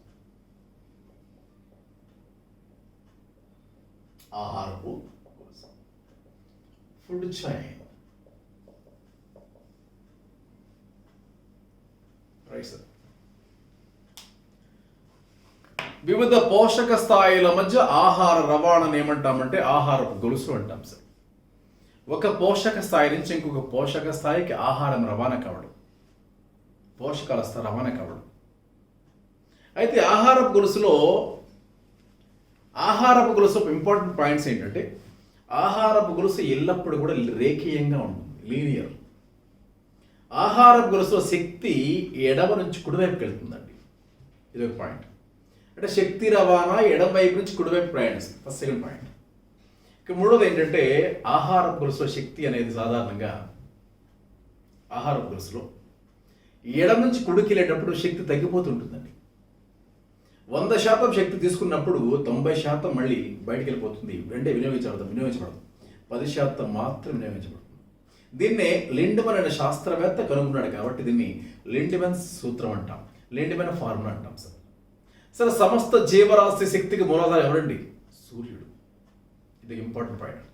ఆహారపు గొలుసు, ఫుడ్ చైన్. Right sir. వివిధ పోషక స్థాయిల మధ్య ఆహార రవాణాను ఏమంటామంటే ఆహారపు గొలుసు అంటాం సార్. ఒక పోషక స్థాయి నుంచి ఇంకొక పోషక స్థాయికి ఆహారం రవాణా కావడం, పోషకాల రవాణా కావడం. అయితే ఆహారపు గొలుసులో ఇంపార్టెంట్ పాయింట్స్ ఏంటంటే ఆహారపు గొలుసు ఎల్లప్పుడూ కూడా రేఖీయంగా ఉంటుంది, లీనియర్. ఆహారపు గొలుసులో శక్తి ఎడమ నుంచి కుడివైపుకి వెళ్తుందండి, ఇదొక పాయింట్. అంటే శక్తి రవాణా ఎడమ వైపు నుంచి కుడివైపు ప్రయాణిస్తుంది, ఫస్ట్ సెకండ్ పాయింట్. ఇక మూడోది ఏంటంటే ఆహారపు గొలుసులో శక్తి అనేది సాధారణంగా ఆహారపు గొలుసులో ఎడమ నుంచి కుడికి వెళ్ళేటప్పుడు శక్తి తగ్గిపోతుంటుందండి. 100% శక్తి తీసుకున్నప్పుడు 90% మళ్ళీ బయటికి వెళ్ళిపోతుంది, అంటే వినియోగించబడదు. 10% మాత్రం వినియోగించబడుతుంది. దీన్నే లిండ్మన్ అనే శాస్త్రవేత్త కనుగొన్నాడు కాబట్టి దీన్ని లిండ్మన్ సూత్రం అంటాం, లిండ్మన్ ఫార్ములా అంటాం సార్. సార్ సమస్త జీవరాశి శక్తికి మూలాధారం ఎవరండి? సూర్యుడు. ఇది ఇంపార్టెంట్ పాయింట్.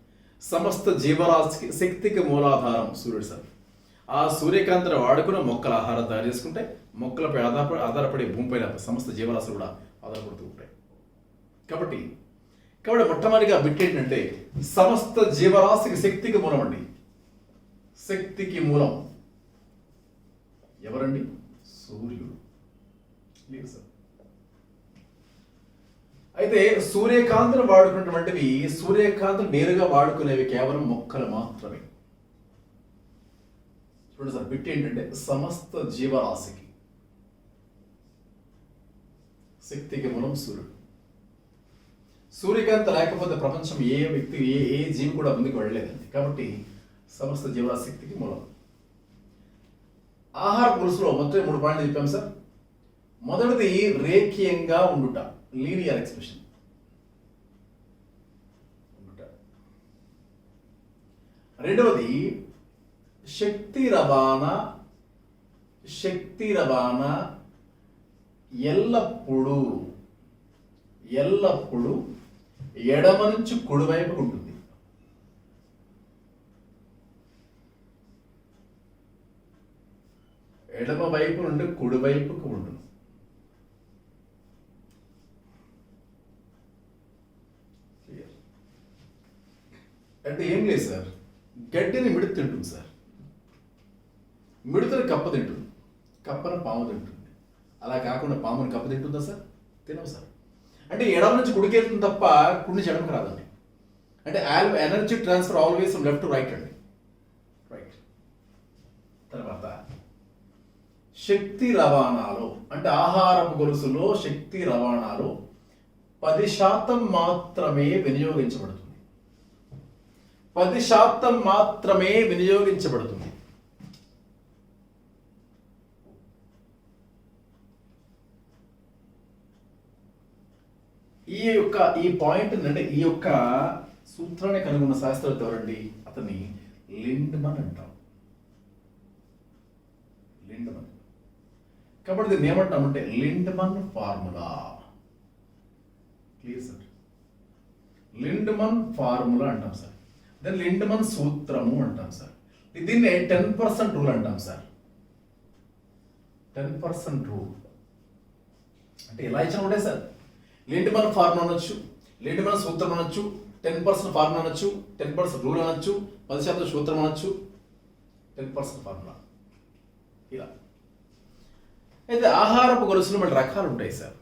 సమస్త జీవరాశి శక్తికి మూలాధారం సూర్యుడు సార్. ఆ సూర్యకాంతిని వాడుకుని మొక్కల ఆహారం తయారు చేసుకుంటే మొక్కలపై ఆధారపడి భూమిపైన సమస్త జీవరాశులు కూడా ఆధారపడుతూ ఉంటాయి. కాబట్టి మొట్టమొదటిగా బిట్ ఏంటంటే సమస్త జీవరాశికి శక్తికి మూలం అండి. శక్తికి మూలం ఎవరండి? సూర్యుడు. సార్ అయితే సూర్యకాంతిని వాడుకున్నటువంటివి, సూర్యకాంతిని నేరుగా వాడుకునేవి కేవలం మొక్కలు మాత్రమే. చూడండి సార్, బిట్ ఏంటంటే సమస్త జీవరాశికి శక్తికి మూలం సూర్యుడు. సూర్యకాంతి లేకపోతే ప్రపంచం ఏ వ్యక్తి ఏ జీవి కూడా ముందుకు వెళ్ళలేదండి. కాబట్టి సమస్త జీవరాశక్తికి మూలం. ఆహార పురుషులో మొత్తం 3 పాయింట్లు చెప్పాం సార్. మొదటిది రేఖీయంగా ఉండుట, లీనియర్ ఎక్స్ప్రెషన్. రెండవది శక్తి రవాణా ఎల్లప్పుడూ ఎడమ నుంచి కుడివైపుకు ఉంటుంది. ఎడమ వైపు నుండి కుడివైపుకు ఉంటుంది. అంటే ఏం లేదు సార్, గడ్డిని మిడత తింటుంది సార్. మిడతని కప్ప తింటుంది, కప్పను పాము తింటుంది. అలా కాకుండా పాముని కప్ప తింటుందా సార్? తినవు సార్. అంటే ఎడమ నుంచి కుడికి వెళ్తుంది తప్ప కుడి నుంచి ఎడమకి రాదండి. అంటే energy transfer always from left to right అండి. రైట్. తర్వాత శక్తి రవాణాలో అంటే ఆహారపు గొలుసులో శక్తి రవాణాలో 10% మాత్రమే వినియోగించబడుతుంది. 10% మాత్రమే వినియోగించబడుతుంది. ఈ పాయింట్ అంటే ఈ యొక్క సూత్రాన్ని కనుగొన్న శాస్త్రవేత్త ఎవరండి? అతన్ని లిండ్మన్ అంటాం. లిండ్మన్. కాబట్టి దీన్ని ఏమంటామంటే Lindeman formula. Clear sir? Lindeman formula అంటాం సార్. దాన్ని లిండ్మన్ సూత్రము అంటాం సార్. దీన్ని 10% రూల్ అంటాం సార్. 10% రూల్ అంటే ఎలా ఇచ్చిన ఉంటే సార్, లిండ్మన్ ఫార్ములా అనొచ్చు, లిండ్మన్ సూత్రం అనొచ్చు, 10% ఫార్ములా అనొచ్చు, 10% రూల్ అనొచ్చు, 10% సూత్రం అనొచ్చు, 10% ఫార్ములా. ఇలా అయితే ఆహారపు గొలుసులు మళ్ళీ రకాలు ఉంటాయి sir.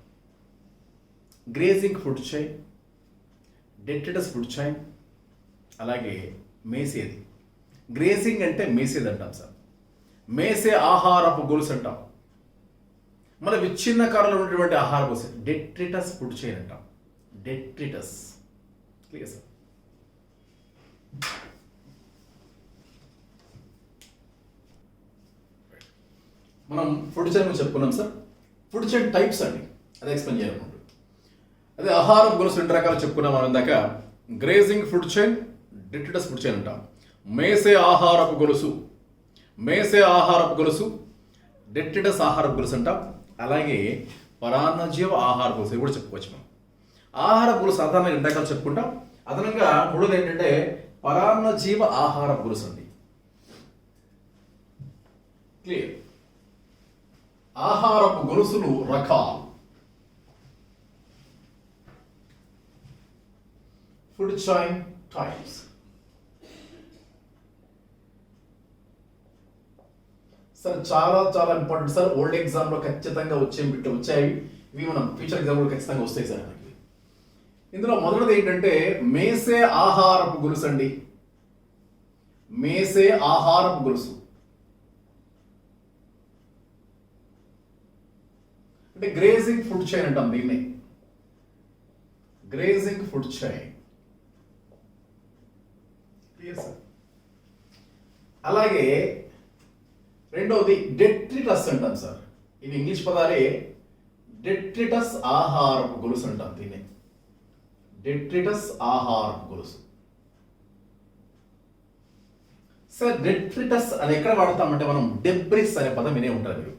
Grazing food chain, detritus food chain, అలాగే మేసేది. గ్రేజింగ్ అంటే మేసేది అంటాం సార్. మేసే ఆహారపు గొలుసు అంటాం. మన విచ్ఛిన్నకారంలో ఉన్నటువంటి ఆహార గొలుసు డెట్రిటస్ ఫుడ్ చైన్ అంటాం. డెట్రిటస్. Clear sir? మనం ఫుడ్ చైన్ గురించి చెప్పుకున్నాం సార్. ఫుడ్ చైన్ టైప్స్ అండి, అదే ఎక్స్ప్లెయిన్ చేయాలనుకుంటు. అదే ఆహారం గొలుసు 2 రకాలు చెప్పుకున్నాం మనం ఇందాక. Grazing food chain, detritus food chain అంటాం. మేసే ఆహారపు గొలుసు డెట్రిటస్ ఆహారపు గొలుసు అంటాం. అలాగే పరాన్నజీవ ఆహార గొలుసు కూడా చెప్పుకోవచ్చు మనం. ఆహార గొలుసు సాధారణంగా 2 రకాలు చెప్పుకుంటాం. అదనంగా 3 ఏంటంటే పరాన్నజీవ ఆహార గొలుసు అండి. క్లియర్? ఆహారపు గొలుసులు రకాలు. Food chain types. సార్ చాలా చాలా ఇంపార్టెంట్ సార్. ఓల్డ్ ఎగ్జామ్లో ఖచ్చితంగా వచ్చాయి. ఇవి మనం ఫ్యూచర్ ఎగ్జామ్లో ఖచ్చితంగా వస్తాయి సార్ మనకి. ఇందులో మొదటిది ఏంటంటే మేసే ఆహారపు గొలుసు అండి. మేసే ఆహారపు గొలుసు అంటే గ్రేజింగ్ ఫుడ్ చైన్ అంటాం దీన్ని. Grazing food chain. అలాగే రెండవది డెట్రిటస్ అంటాం సార్. ఇవి ఇంగ్లీష్ పదాలే. డెట్రిటస్ ఆహారపు గొలుసు అంటాం దీన్ని. డెట్రిటస్ ఆహారపు గొలుసు. సార్ డెట్రిటస్ అని ఎక్కడ వాడతామంటే మనం డెబ్రిస్ అనే పదం వినే ఉంటారు మీరు.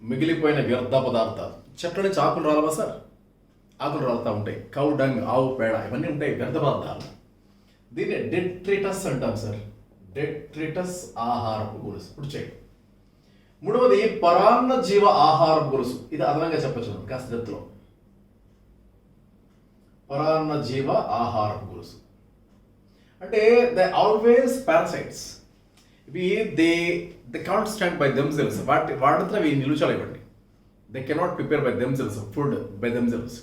మిగిలిపోయిన వ్యర్థ పదార్థాలు. చెట్ల నుంచి ఆకులు రాలవా సార్? ఆకులు రాలుతూ ఉంటాయి. కౌ డంగ్, ఆవు పేడ, ఇవన్నీ ఉంటాయి వ్యర్థ పదార్థాలు. దీన్ని డెట్రిటస్ అంటాం సార్. డెట్రిటస్ ఆహారపు గొలుసు. ఇప్పుడు చేయి. మూడవది పరాన్న జీవ ఆహారపు గొలుసు. ఇది అదనంగా చెప్పచ్చు కాస్త డెప్త్లో. పరాన్న జీవ ఆహారపు గొలుసు అంటే దే ఆల్వేస్ పారాసైట్స్. ఇవి they can't stand by themselves. వాటితో ఇవి నిలుచలేవండి. They cannot prepare by themselves food by themselves.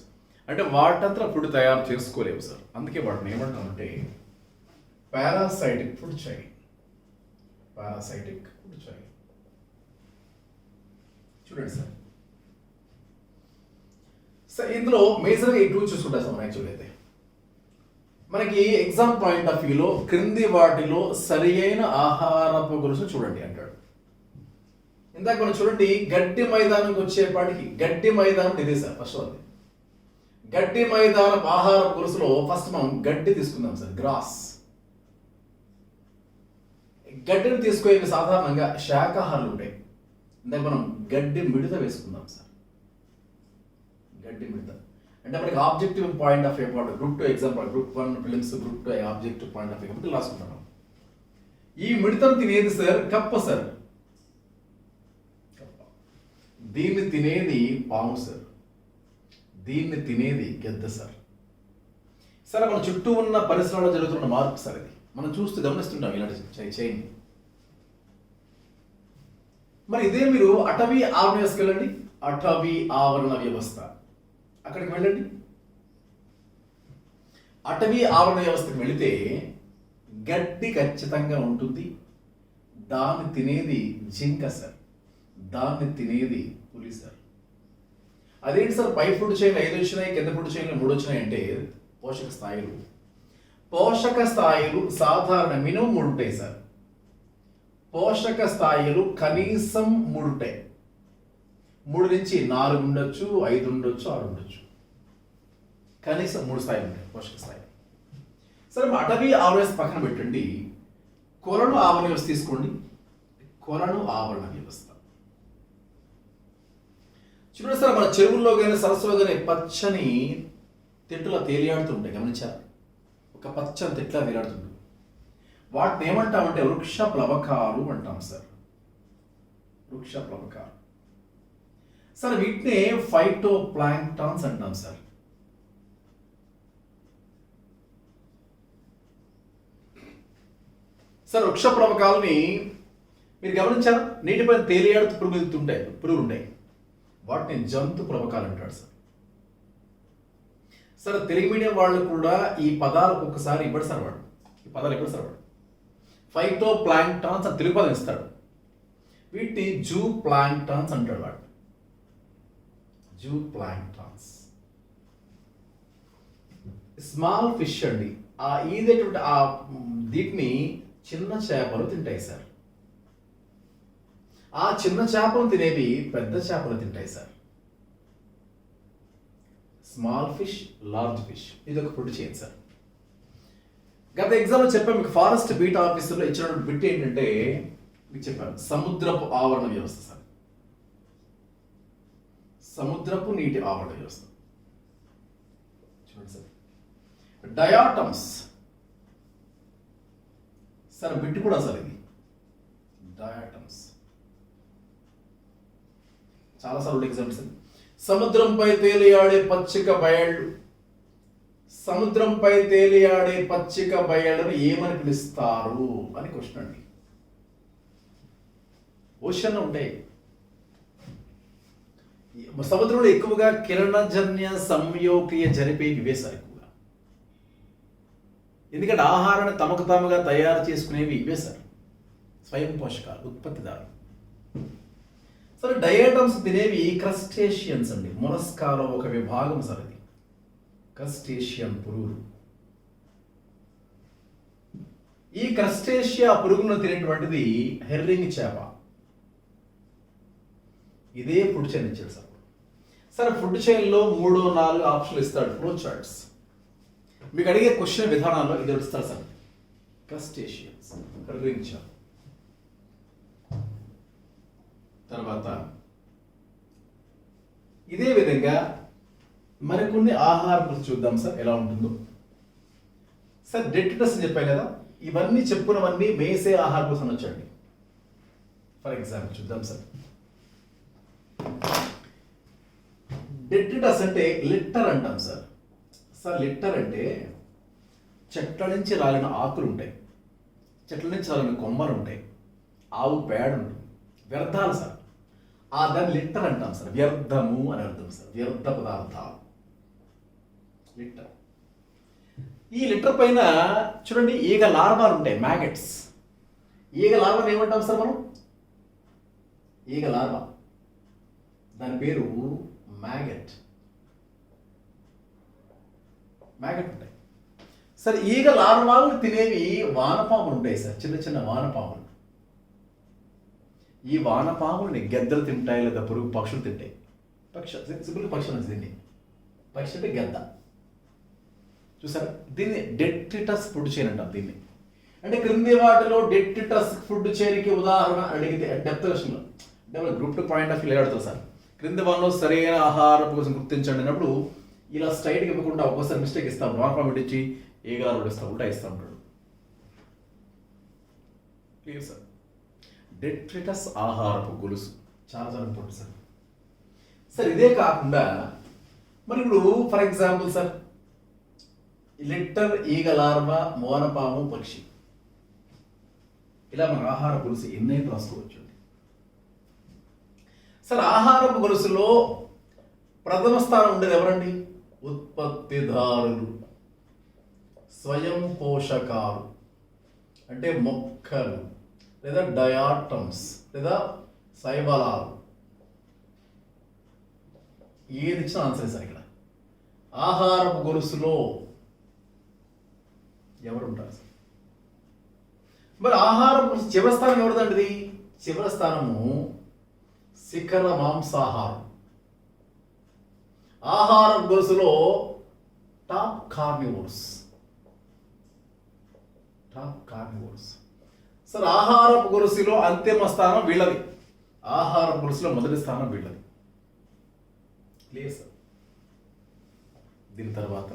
అంటే వాటంతా ఫుడ్ తయారు చేసుకోలేవు సార్. అందుకే వాటిని ఏమంటామంటే parasitic food chain. Parasitic food chain. చూడండి సార్, సార్ ఇందులో మేజర్గా ఈ టూ చూసుకుంటాం సార్ మనం యాక్చువల్గా అయితే మనకి ఎగ్జామ్ పాయింట్ ఆఫ్ వ్యూలో క్రింది వాటిలో సరి అయిన ఆహారపు గొలుసు చూడండి అంటాడు. ఇందాక మనం చూడండి గడ్డి మైదానంకి వచ్చేపాటికి గడ్డి మైదానం ఇదే సార్ ఫస్ట్ అది. గడ్డి మైదానం ఆహారపు గొలుసులో ఫస్ట్ మనం గడ్డి తీసుకుందాం సార్, గ్రాస్. గడ్డిని తీసుకునే సాధారణంగా శాకాహారాలు ఉంటాయి. ఇందాక మనం గడ్డి మిడత వేసుకుందాం సార్, గడ్డి మిడత అంటే మనకి objective point of view group 2 exam, group 1 prelims, group 2 objective point of view కాబట్టి రాసుకుంటాం. ఈ మిడతను తినేది సార్ కప్ప సార్, కప్ప. దీన్ని తినేది పాము సార్, దీన్ని తినేది గెద్ద సార్. సరే మన చుట్టూ ఉన్న పరిసరాల్లో జరుగుతున్న మార్పు సార్ ఇది మనం చూస్తూ గమనిస్తుంటాం ఇలాంటి చైన్. మరి ఇదే మీరు అటవీ ఆవరణ వ్యవస్థకి వెళ్ళండి, అటవీ ఆవరణ వ్యవస్థ అక్కడికి వెళ్ళండి. అటవీ ఆవరణ వ్యవస్థకి వెళితే గడ్డి ఖచ్చితంగా ఉంటుంది. దాన్ని తినేది జింక సార్, దాన్ని తినేది పులి సార్. అదేంటి సార్ పై ఫుడ్ చైన్ 5 వచ్చినాయి, కింద ఫుడ్ చైన్లు 3 వచ్చినాయి అంటే పోషక స్థాయిలు. పోషక స్థాయిలు సాధారణ మినిమం 3 ఉంటాయి సార్. పోషక స్థాయిలు కనీసం 3 ఉంటాయి. 3 నుంచి 4 ఉండొచ్చు, 5 ఉండొచ్చు, 6 ఉండొచ్చు. కనీసం 3 స్థాయిలు ఉంటాయి పోషక స్థాయి. సరే అటవీ ఆవరణ వ్యవస్థ పక్కన పెట్టండి, కొలను ఆవరణ వ్యవస్థ తీసుకోండి. కొలను ఆవరణ వ్యవస్థ చూడండి సార్, మన చెరువుల్లో కానీ సరస్సులో కానీ పచ్చని తిట్టులా తేలియాడుతుంటాయి, గమనించారు? ఒక పచ్చని తిట్లా తేలియాడుతుంటాయి. వాటిని ఏమంటామంటే వృక్ష ప్లవకాలు అంటాం సార్, వృక్ష ప్లవకాలు. సార్ వీటినే ఫైటో ప్లాంక్టాన్స్ అంటాం సార్. సార్ వృక్ష ప్లవకాలని మీరు గమనించారు, నీటిపైన తేలియాడుతూ పురుగులు ఉంటాయి, వాటిని జంతు ప్లవకాలు అంటాడు సార్. సార్ తెలుగు మీడియం వాళ్ళు కూడా ఈ పదాలకు ఒకసారి ఇవ్వడు సార్, వాడు ఈ పదాలు ఇవ్వడు సార్. వాడు ఫైటో ప్లాంక్టాన్స్ అని తెలుగు పదం ఇస్తాడు, వీటిని జూ ప్లాంక్టాన్స్ అంటాడు వాడు, జూ ప్లాంక్టాన్స్. స్మాల్ ఫిష్ అండి, ఆ ఈదేటువంటి ఆ వీటిని చిన్న చేపలు తింటాయి సార్. ఆ చిన్న చేపలు తినేవి పెద్ద చేపలు తింటాయి sir. Small fish, large fish, ఇది ఒక ఫుడ్ చైన్ సార్. గత ఎగ్జామ్లో చెప్పాను మీకు, ఫారెస్ట్ బీట్ ఆఫీసర్లో ఇచ్చినటువంటి బిట్ ఏంటంటే మీకు చెప్పాను సముద్రపు ఆవరణ వ్యవస్థ సార్, సముద్రపు నీటి ఆవరణ వ్యవస్థ. చూడండి సార్, డయాటమ్స్ సార్ బిట్ కూడా సార్ ఇది, డయాటమ్స్ చాలాసార్లు ఎగ్జామ్స్. సముద్రంపై తేలియాడే పచ్చిక బయళ్ళు, సముద్రంపై తేలియాడే పచ్చిక బయళ్ళను ఏమని పిలుస్తారు అని క్వశ్చన్ అండి. ఓషన్ ఉంటాయి సముద్రంలో, ఎక్కువగా కిరణజన్య సంయోక్రియ జరిపే ఇవే సార్ ఎక్కువగా, ఎందుకంటే ఆహారాన్ని తమకు తాముగా తయారు చేసుకునేవి ఇవే సార్, స్వయం పోషకాలు, ఉత్పత్తిదారు. సరే డయాటమ్స్ తినేవి క్రస్టేషియన్స్ అండి, మొలస్కాలో ఒక విభాగం సార్ ఇది, క్రస్టేషియన్ పురుగులు. ఈ క్రస్టేషియా పురుగులను తినేటువంటిది హెర్రింగ్ చేప. ఇదే ఫుడ్ చైన్ ఇచ్చాడు సార్. సరే ఫుడ్ చైన్లో 3-4 ఆప్షన్లు ఇస్తాడు, ఫ్లో చార్ట్స్. మీకు అడిగే క్వశ్చన్ విధానాల్లో ఇది ఇస్తారు సార్, క్రస్టేషియన్స్, హెర్రింగ్ చేప. తర్వాత ఇదే విధంగా మరికొన్ని ఆహారం చూద్దాం సార్ ఎలా ఉంటుందో. సార్ డెట్రిటస్ అని చెప్పాను కదా, ఇవన్నీ చెప్పుకున్నవన్నీ మేసే ఆహారం కోసం వచ్చండి. ఫర్ ఎగ్జాంపుల్ చూద్దాం సార్, డెట్రిటస్ అంటే లిట్టర్ అంటాం సార్. సార్ లిట్టర్ అంటే చెట్ల నుంచి రాలిన ఆకులు ఉంటాయి, చెట్ల నుంచి రాలిన కొమ్మలు ఉంటాయి, ఆవు పేడ ఉంటుంది, వ్యర్థాలు సార్. ఆ దాన్ని లిట్టర్ అంటాం సార్, వ్యర్థము అని అర్థం సార్, వ్యర్థ పదార్థాలు లిట్టర్. ఈ లిట్టర్ పైన చూడండి ఈగ లార్వాలు ఉంటాయి, మ్యాగెట్స్. ఈగ లార్వాని ఏమంటాం సార్ మనం? ఈగ లార్వా, దాని పేరు మ్యాగెట్. మ్యాగట్ ఉంటాయి. సరే ఈగ లార్వాలు తినేవి వానపాములు ఉంటాయి సార్, చిన్న చిన్న వానపాములు. ఈ వానపాములని గెద్దలు తింటాయి లేదా పురుగు పక్షులు తింటాయి. సింపుల్ పక్షి నుంచి దీన్ని పక్షి అంటే గెద్ద. చూసారా, దీన్ని డెట్రిటస్ ఫుడ్ చైన్ అంటాం దీన్ని. అంటే క్రింది వాటిలో డెట్రిటస్ ఫుడ్ చైన్కి ఉదాహరణ అడిగితే డెప్త్ క్వశ్చన్లో అంటే గ్రూప్ 2 పాయింట్ ఆఫ్ వ్యూ అడుగుతారు సార్. క్రింది వన్లో సరైన ఆహారం కోసం గుర్తించండి అన్నప్పుడు ఇలా స్ట్రైట్గా ఇవ్వకుండా ఒక్కోసారి మిస్టేక్ ఇస్తాం, నార్మల్ పెట్టించి ఏగారు ఇస్తాం, ఉల్టా ఇస్తూ ఉంటాడు. Clear sir. డెట్రిటస్ ఆహారపు గొలుసు చాలా చాలా ఇంపార్టెంట్ సార్. సార్ ఇదే కాకుండా మరి ఇప్పుడు ఫర్ ఎగ్జాంపుల్ సార్ లిట్టర్, ఈగ లార్వా, మోనపాము, పక్షి ఇలా మన ఆహార గొలుసు ఎన్నైతే రాసుకోవచ్చు. సార్ ఆహారపు గొలుసులో ప్రథమ స్థానం ఉండేది ఎవరండి? ఉత్పత్తిదారులు, స్వయం పోషకాలు అంటే మొక్కలు లేదా డయాటమ్స్ లేదా శైవలాలు. ఏది ఇచ్చిన ఆన్సర్ సార్ ఇక్కడ. ఆహారపు గొలుసులో ఎవరు ఉంటారు సార్? మరి ఆహారపు గొలుసు చివరి స్థానం ఎవరిదండి? చివరి స్థానము శిఖర మాంసాహారం. ఆహారం గొలుసులో టాప్ కార్నివోర్స్. సార్ ఆహారపు గొలుసులో అంతిమ స్థానం వీళ్ళది, ఆహారపు గొలుసులో మొదటి స్థానం వీళ్ళది. Clear sir. దీని తర్వాత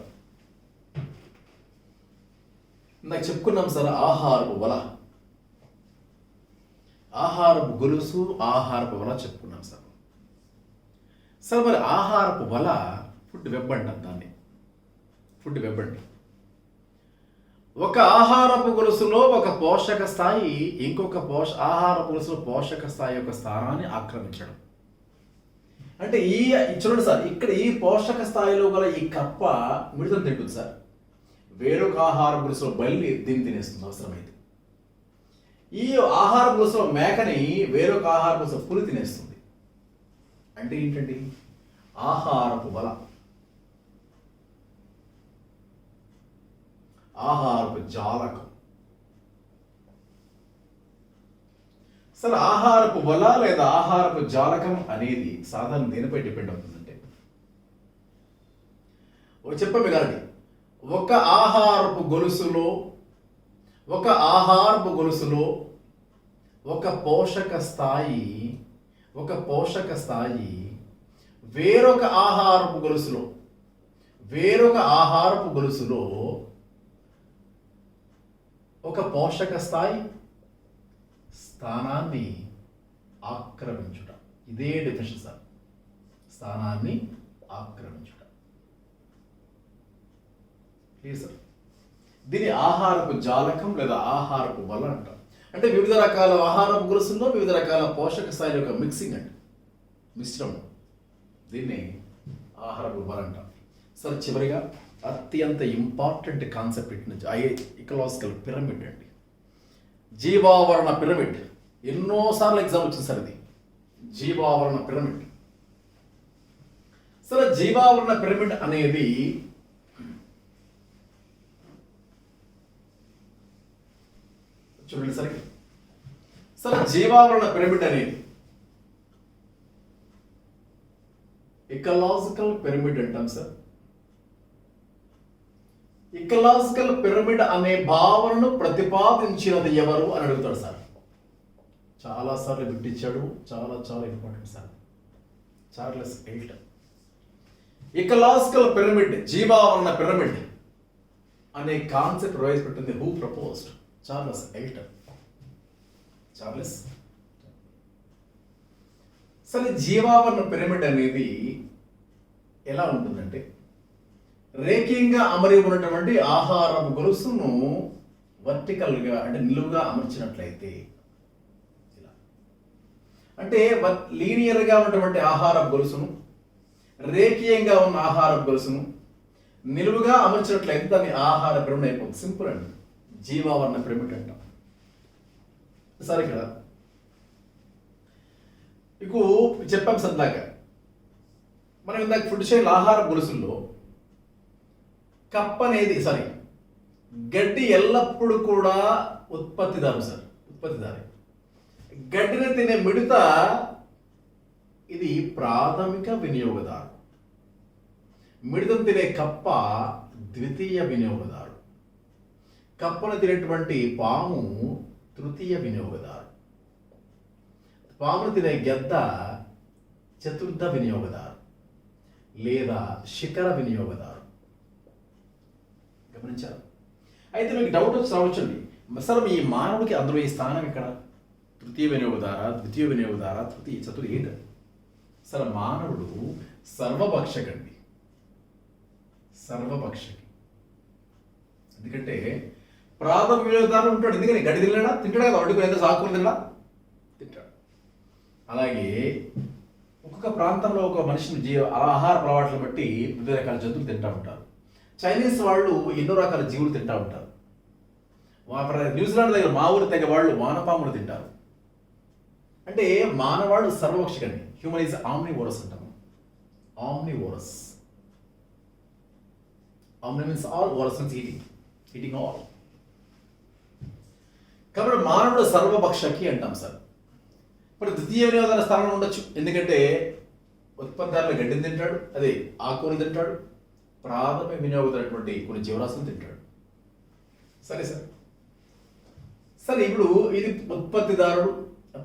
నాకు చెప్పుకున్నాం సార్ ఆహారపు వల, ఆహారపు గొలుసు, ఆహారపు వల చెప్పుకున్నాం సార్. సార్ మరి ఆహారపు వల ఫుడ్ వెబ్ అంటాం దాన్ని. ఫుడ్ వెబ్ అండి. ఒక ఆహారపు గొలుసులో ఒక పోషక స్థాయి ఇంకొక ఆహారపు గొలుసులో పోషక స్థాయి యొక్క స్థానాన్ని ఆక్రమించడం. అంటే చూడండి సార్, ఇక్కడ ఈ పోషక స్థాయిలో గల ఈ కప్ప మిడతను తింటుంది సార్. వేరొక ఆహార గొలుసులో బల్లి దీన్ని తినేస్తుంది అవసరమైతే. ఈ ఆహార గొలుసులో మేకని వేరొక ఆహార గొలుసులో పులి తినేస్తుంది. అంటే ఏంటండి? ఆహారపు బల, ఆహారపు జాలకం. సరే ఆహారపు బల లేదా ఆహారపు జాలకం అనేది సాధారణ దేనిపై డిపెండ్ అవుతుందంటే చెప్పండి గారండి, ఒక ఆహారపు గొలుసులో ఒక పోషక స్థాయి వేరొక ఆహారపు గొలుసులో ఒక పోషక స్థాయి స్థానాన్ని ఆక్రమించుట. ఇదే డెఫినిషన్ సార్, స్థానాన్ని ఆక్రమించుట. Please sir. దీని ఆహారపు జాలకం లేదా ఆహారపు బల అంటాం. అంటే వివిధ రకాల ఆహారపు గొలుసుల్లో వివిధ రకాల పోషక స్థాయిల యొక్క మిక్సింగ్ అండి, మిశ్రమం. దీన్ని ఆహారపు బల అంటాం. సార్ చివరిగా అత్యంత ఇంపార్టెంట్ కాన్సెప్ట్ ఇకలాజికల్ పిరమిడ్ అండి, జీవావరణ పిరమిడ్. ఎన్నోసార్లు ఎగ్జామ్ వచ్చింది సార్ ఇది, జీవావరణ పిరమిడ్. సరే జీవావరణ పిరమిడ్ అనేది చూడండి సరే. సరే జీవావరణ పిరమిడ్ అనేది ఇకలాజికల్ పిరమిడ్ అంటాం సార్. ఇకలాజికల్ పిరమిడ్ అనే భావనను ప్రతిపాదించినది ఎవరు అని అడుగుతాడు సార్. చాలాసార్లు బిట్టిచ్చాడు, చాలా చాలా important sir. Charles Elton. Ecological pyramid, జీవావరణ పిరమిడ్ అనే కాన్సెప్ట్ ప్రవేశపెట్టింది హూ ప్రపోజ్డ్? Charles Elton. సరే జీవావరణ పిరమిడ్ అనేది ఎలా ఉంటుందంటే, రేఖీయంగా అమరి ఉన్నటువంటి ఆహారపు గొలుసును వర్టికల్గా అంటే నిలువుగా అమర్చినట్లయితే ఇలా, అంటే లీనియర్గా ఉన్నటువంటి ఆహారపు గొలుసును, రేఖీయంగా ఉన్న ఆహారపు గొలుసును నిలువుగా అమర్చినట్లయితే దాన్ని ఆహార పిరమిడ్ అయిపోతుంది. సింపుల్ అండి, జీవావరణ పిరమిడ్ అంటాం. సరే ఇక్కడ మీకు చెప్పాం సర్దాక మనం ఇందాక ఫుడ్ చైన్ ఆహార గొలుసుల్లో కప్ప అనేది గడ్డి ఎల్లప్పుడూ కూడా ఉత్పత్తిదారు సార్, ఉత్పత్తిదారు. గడ్డిని తినే మిడత ఇది ప్రాథమిక వినియోగదారు. మిడతను తినే కప్ప ద్వితీయ వినియోగదారు. కప్పను తినేటువంటి పాము తృతీయ వినియోగదారు. పామును తినే గెద్ద చతుర్థ వినియోగదారు లేదా శిఖర వినియోగదారు. గమనించారు? అయితే మీకు డౌట్ వచ్చి రావచ్చండి, అసలు ఈ మానవుడికి అందులో ఈ స్థానం ఎక్కడ? తృతీయ వినియోగదార, ద్వితీయ వినియోగదార, తృతీయ చతుర్థ ఏంటది? అసలు మానవుడు సర్వభక్షకండి, సర్వభక్షకి. ఎందుకంటే ప్రాథమిక వినియోగదారులు ఉంటాడు. ఎందుకని గడ్డి తినడా? తింటాడు కదా, అడుగు ఎంత సాకులు తినడా? తింటాడు. అలాగే ఒక్కొక్క ప్రాంతంలో ఒక మనిషిని ఆహార అలవాట్లను బట్టి వివిధ రకాల జంతువులు తింటూ ఉంటారు. చైనీస్ వాళ్ళు ఎన్నో రకాల జీవులు తింటూ ఉంటారు. న్యూజిలాండ్ దగ్గర మా ఊరి తెగ వాళ్ళు వానపాములు తింటారు. అంటే మానవాడు సర్వభక్షకండి. హ్యూమన్ ఈజ్ ఆమ్నివోరస్ అంటాము. Omnivorous. Omni means all, vorous means eating all. కాబట్టి మానవుడు సర్వభక్షకి అంటాం సార్. ఇప్పుడు ద్వితీయ వినియోగదార స్థానంలో ఉండొచ్చు, ఎందుకంటే ఉత్పత్తిదారులు గడ్డిని తింటాడు, అదే ఆకుకూరలు తింటాడు, ప్రాథమిక వినియోగదారైనటువంటి కొన్ని జీవరాశులు తింటాడు. సరే సార్. సరే, ఇప్పుడు ఇది ఉత్పత్తిదారుడు,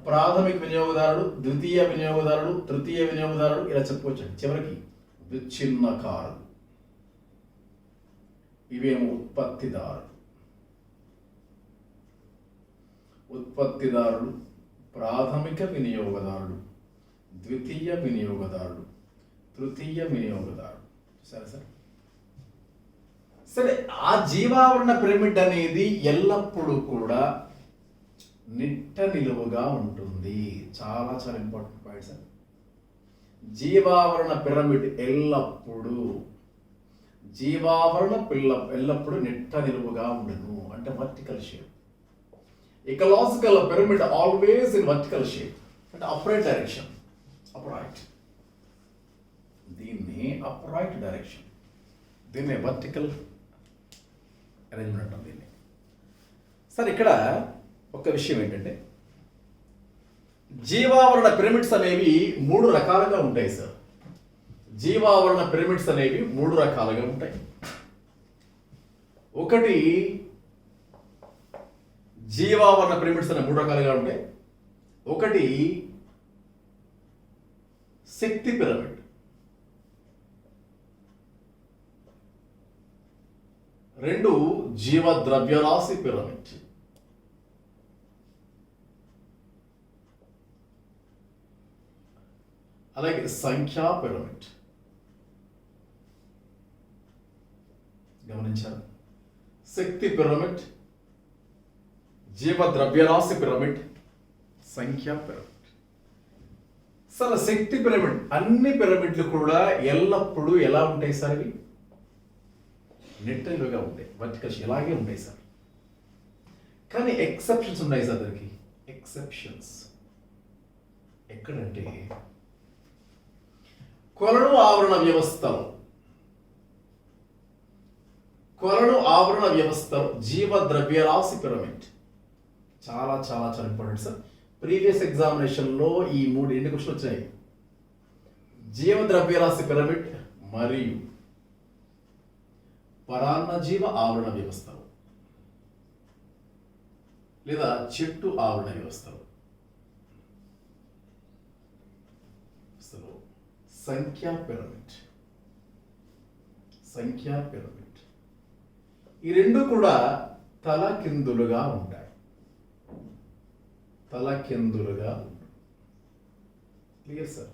ప్రాథమిక వినియోగదారుడు, ద్వితీయ వినియోగదారుడు, తృతీయ వినియోగదారుడు, ఇలా చెప్పుకోవచ్చండి. చివరికి విచ్ఛిన్నకారులు, ఇవేమో ఉత్పత్తిదారుడు. ఉత్పత్తిదారుడు, ప్రాథమిక వినియోగదారుడు, ద్వితీయ వినియోగదారుడు, తృతీయ వినియోగదారుడు. సరే సార్. సరే, ఆ జీవావరణ పిరమిడ్ అనేది ఎల్లప్పుడూ కూడా నిట్ట నిలువుగా ఉంటుంది. చాలా చాలా ఇంపార్టెంట్ పాయింట్ సార్. జీవావరణ పిరమిడ్ ఎల్లప్పుడూ ఎల్లప్పుడూ నిట్ట నిలువుగా ఉండను, అంటే vertical shape. Ecological pyramid always in vertical shape, అంటే అప్రైట్ డైరెక్షన్. అప్రైట్, దీన్ని అప్రైట్ డైరెక్షన్, దీన్ని వర్టికల్ అరేంజ్మెంట్ అంటాం దీన్ని. సార్, ఇక్కడ ఒక విషయం ఏంటంటే జీవావరణ పిరమిడ్స్ అనేవి 3 రకాలుగా ఉంటాయి సార్. జీవావరణ పిరమిడ్స్ అనేవి 3 రకాలుగా ఉంటాయి. ఒకటి జీవావరణ పిరమిడ్స్ అనే 3 రకాలుగా ఉంటాయి. ఒకటి శక్తి పిరమిడ్, రెండు జీవ ద్రవ్యరాశి పిరమిడ్, అలాగే సంఖ్యా పిరమిడ్. గమనించారు? శక్తి పిరమిడ్, జీవ ద్రవ్యరాశి పిరమిడ్, సంఖ్యా పిరమిడ్. సార్, శక్తి పిరమిడ్, అన్ని పిరమిడ్లు కూడా ఎల్లప్పుడూ ఎలా ఉంటాయి సార్? ఇవి నిట్టలుగా ఉంటాయి, వర్టికల్ ఇలాగే ఉంటాయి సార్. కానీ ఎక్సెప్షన్స్ ఉన్నాయి సార్ దానికి. ఎక్సెప్షన్స్ ఎక్కడంటే కొలను ఆవరణ వ్యవస్థలు, జీవ ద్రవ్యరాశి పిరమిడ్. చాలా చాలా చాలా ఇంపార్టెంట్ సార్. ప్రీవియస్ ఎగ్జామినేషన్లో ఈ 3 క్వశ్చన్లు వచ్చాయి. జీవ ద్రవ్యరాశి పిరమిడ్ మరియు పరాన్నజీవ ఆవరణ వ్యవస్థలు లేదా చెట్టు ఆవరణ వ్యవస్థలు. సంఖ్యా పిరమిడ్, ఈ 2 కూడా తలకిందులుగా ఉంటాయి. Clear sir?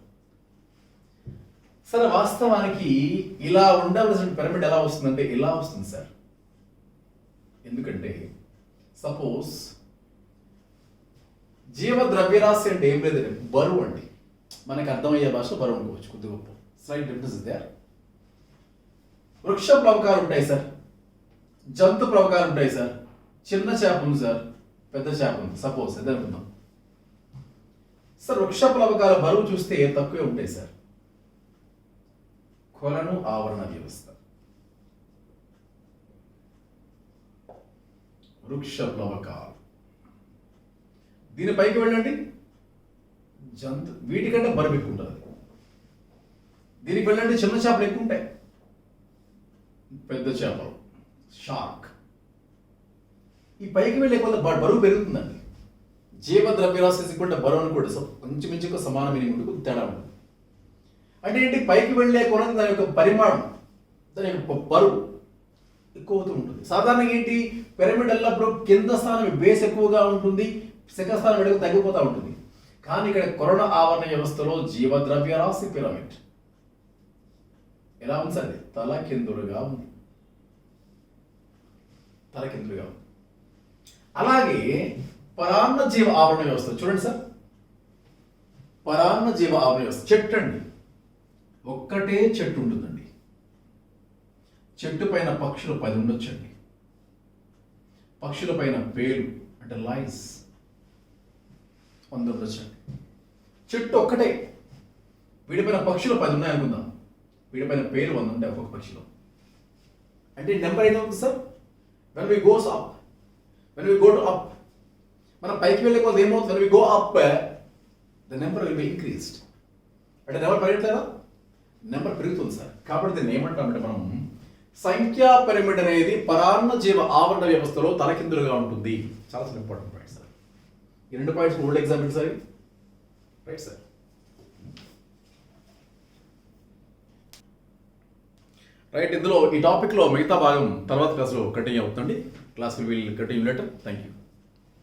సార్, వాస్తవానికి ఇలా ఉండవలసిన పిరమిడ్ ఎలా వస్తుందంటే ఇలా వస్తుంది సార్. ఎందుకంటే సపోజ్ జీవ ద్రవ్యరాశి అంటే ఏం లేదండి, బరువు అండి. మనకు అర్థమయ్యే భాషలో బరువు అనుకోవచ్చు, కొద్ది గొప్ప స్లైట్ డిఫరెన్స్ ఇస్ దేర్. వృక్ష ప్లవకాలు ఉంటాయి సార్, జంతు ప్లవకాలు ఉంటాయి సార్. చిన్న చేప ఉంది సార్, పెద్ద చేప ఉంది, సపోజ్ అదే అనుకుందాం సార్. వృక్ష ప్లవకాల బరువు చూస్తే తక్కువే ఉంటాయి సార్. కొలను ఆవరణ వ్యవస్థ, వృక్ష ప్లవకాలు. దీని పైకి వెళ్ళండి, వీటికంటే బరువు ఎక్కువ ఉంటుంది. దీనికి వెళ్ళండి, చిన్న చేపలు ఎక్కువ ఉంటాయి, పెద్ద చేపలు షార్క్. ఈ పైకి వెళ్ళే కొద్ది బరువు పెరుగుతుందండి. జీవద్రవ్యరాశి కూడా బరువు అని కూడా ఇంచుమించుకు సమాన మీనింగ్ ఉంటుంది, కొద్ది తేడా ఉంటుంది. అంటే ఏంటి, పైకి వెళ్ళే కొలది దాని యొక్క పరిమాణం, దాని యొక్క బరువు ఎక్కువ అవుతూ ఉంటుంది. సాధారణంగా ఏంటి, పిరమిడ్ ఎల్లప్పుడు కింద స్థానం బేస్ ఎక్కువగా ఉంటుంది, శిఖరస్థానం వెడకు తగ్గిపోతూ ఉంటుంది. కానీ ఇక్కడ కరోనా ఆవరణ వ్యవస్థలో జీవద్రవ్యరాశి పిరమిడ్ ఎలా ఉంది సార్? తలకిందులుగా ఉంది, తలకిందులుగా ఉంది. అలాగే పరాన్న జీవ ఆవరణ వ్యవస్థ చూడండి సార్, పరాన్న జీవ ఆవరణ వ్యవస్థ చెట్టు అండి, ఒక్కటే చెట్టు ఉంటుందండి. చెట్టు పైన పక్షులు 10 ఉండొచ్చండి. పక్షుల పైన పేలు అంటే లైన్స్ 100 ఉండొచ్చండి. చెట్టు ఒక్కటే, వీడిపైన పక్షులు 10 ఉన్నాయి అనుకుందాం, వీడిపైన పేరు 100 ఉంటాయి ఒక్కొక్క పక్షిలో. అంటే నెంబర్ ఏదవుతుంది sir? When we goes up, when we go to up, మనం పైకి వెళ్ళే కొద్ది ఏమవుతుంది? When we go up the number will be increased. అంటే నెంబర్ పెరగట్లేదా? నెంబర్ పెరుగుతుంది సార్. కాబట్టి దీన్ని ఏమంటామంటే మనం సంఖ్యా పిరమిడ్ అనేది పరాన్న జీవ ఆవరణ వ్యవస్థలో తలకిందులుగా ఉంటుంది. చాలా ఇంపార్టెంట్ పాయింట్ సార్. ఈ 2 points old example sir, right sir. Right, ఇందులో ఈ టాపిక్లో మిగతా భాగం తర్వాత క్లాస్లో కంటిన్యూ అవుతుంది. Class will continue later. Thank you.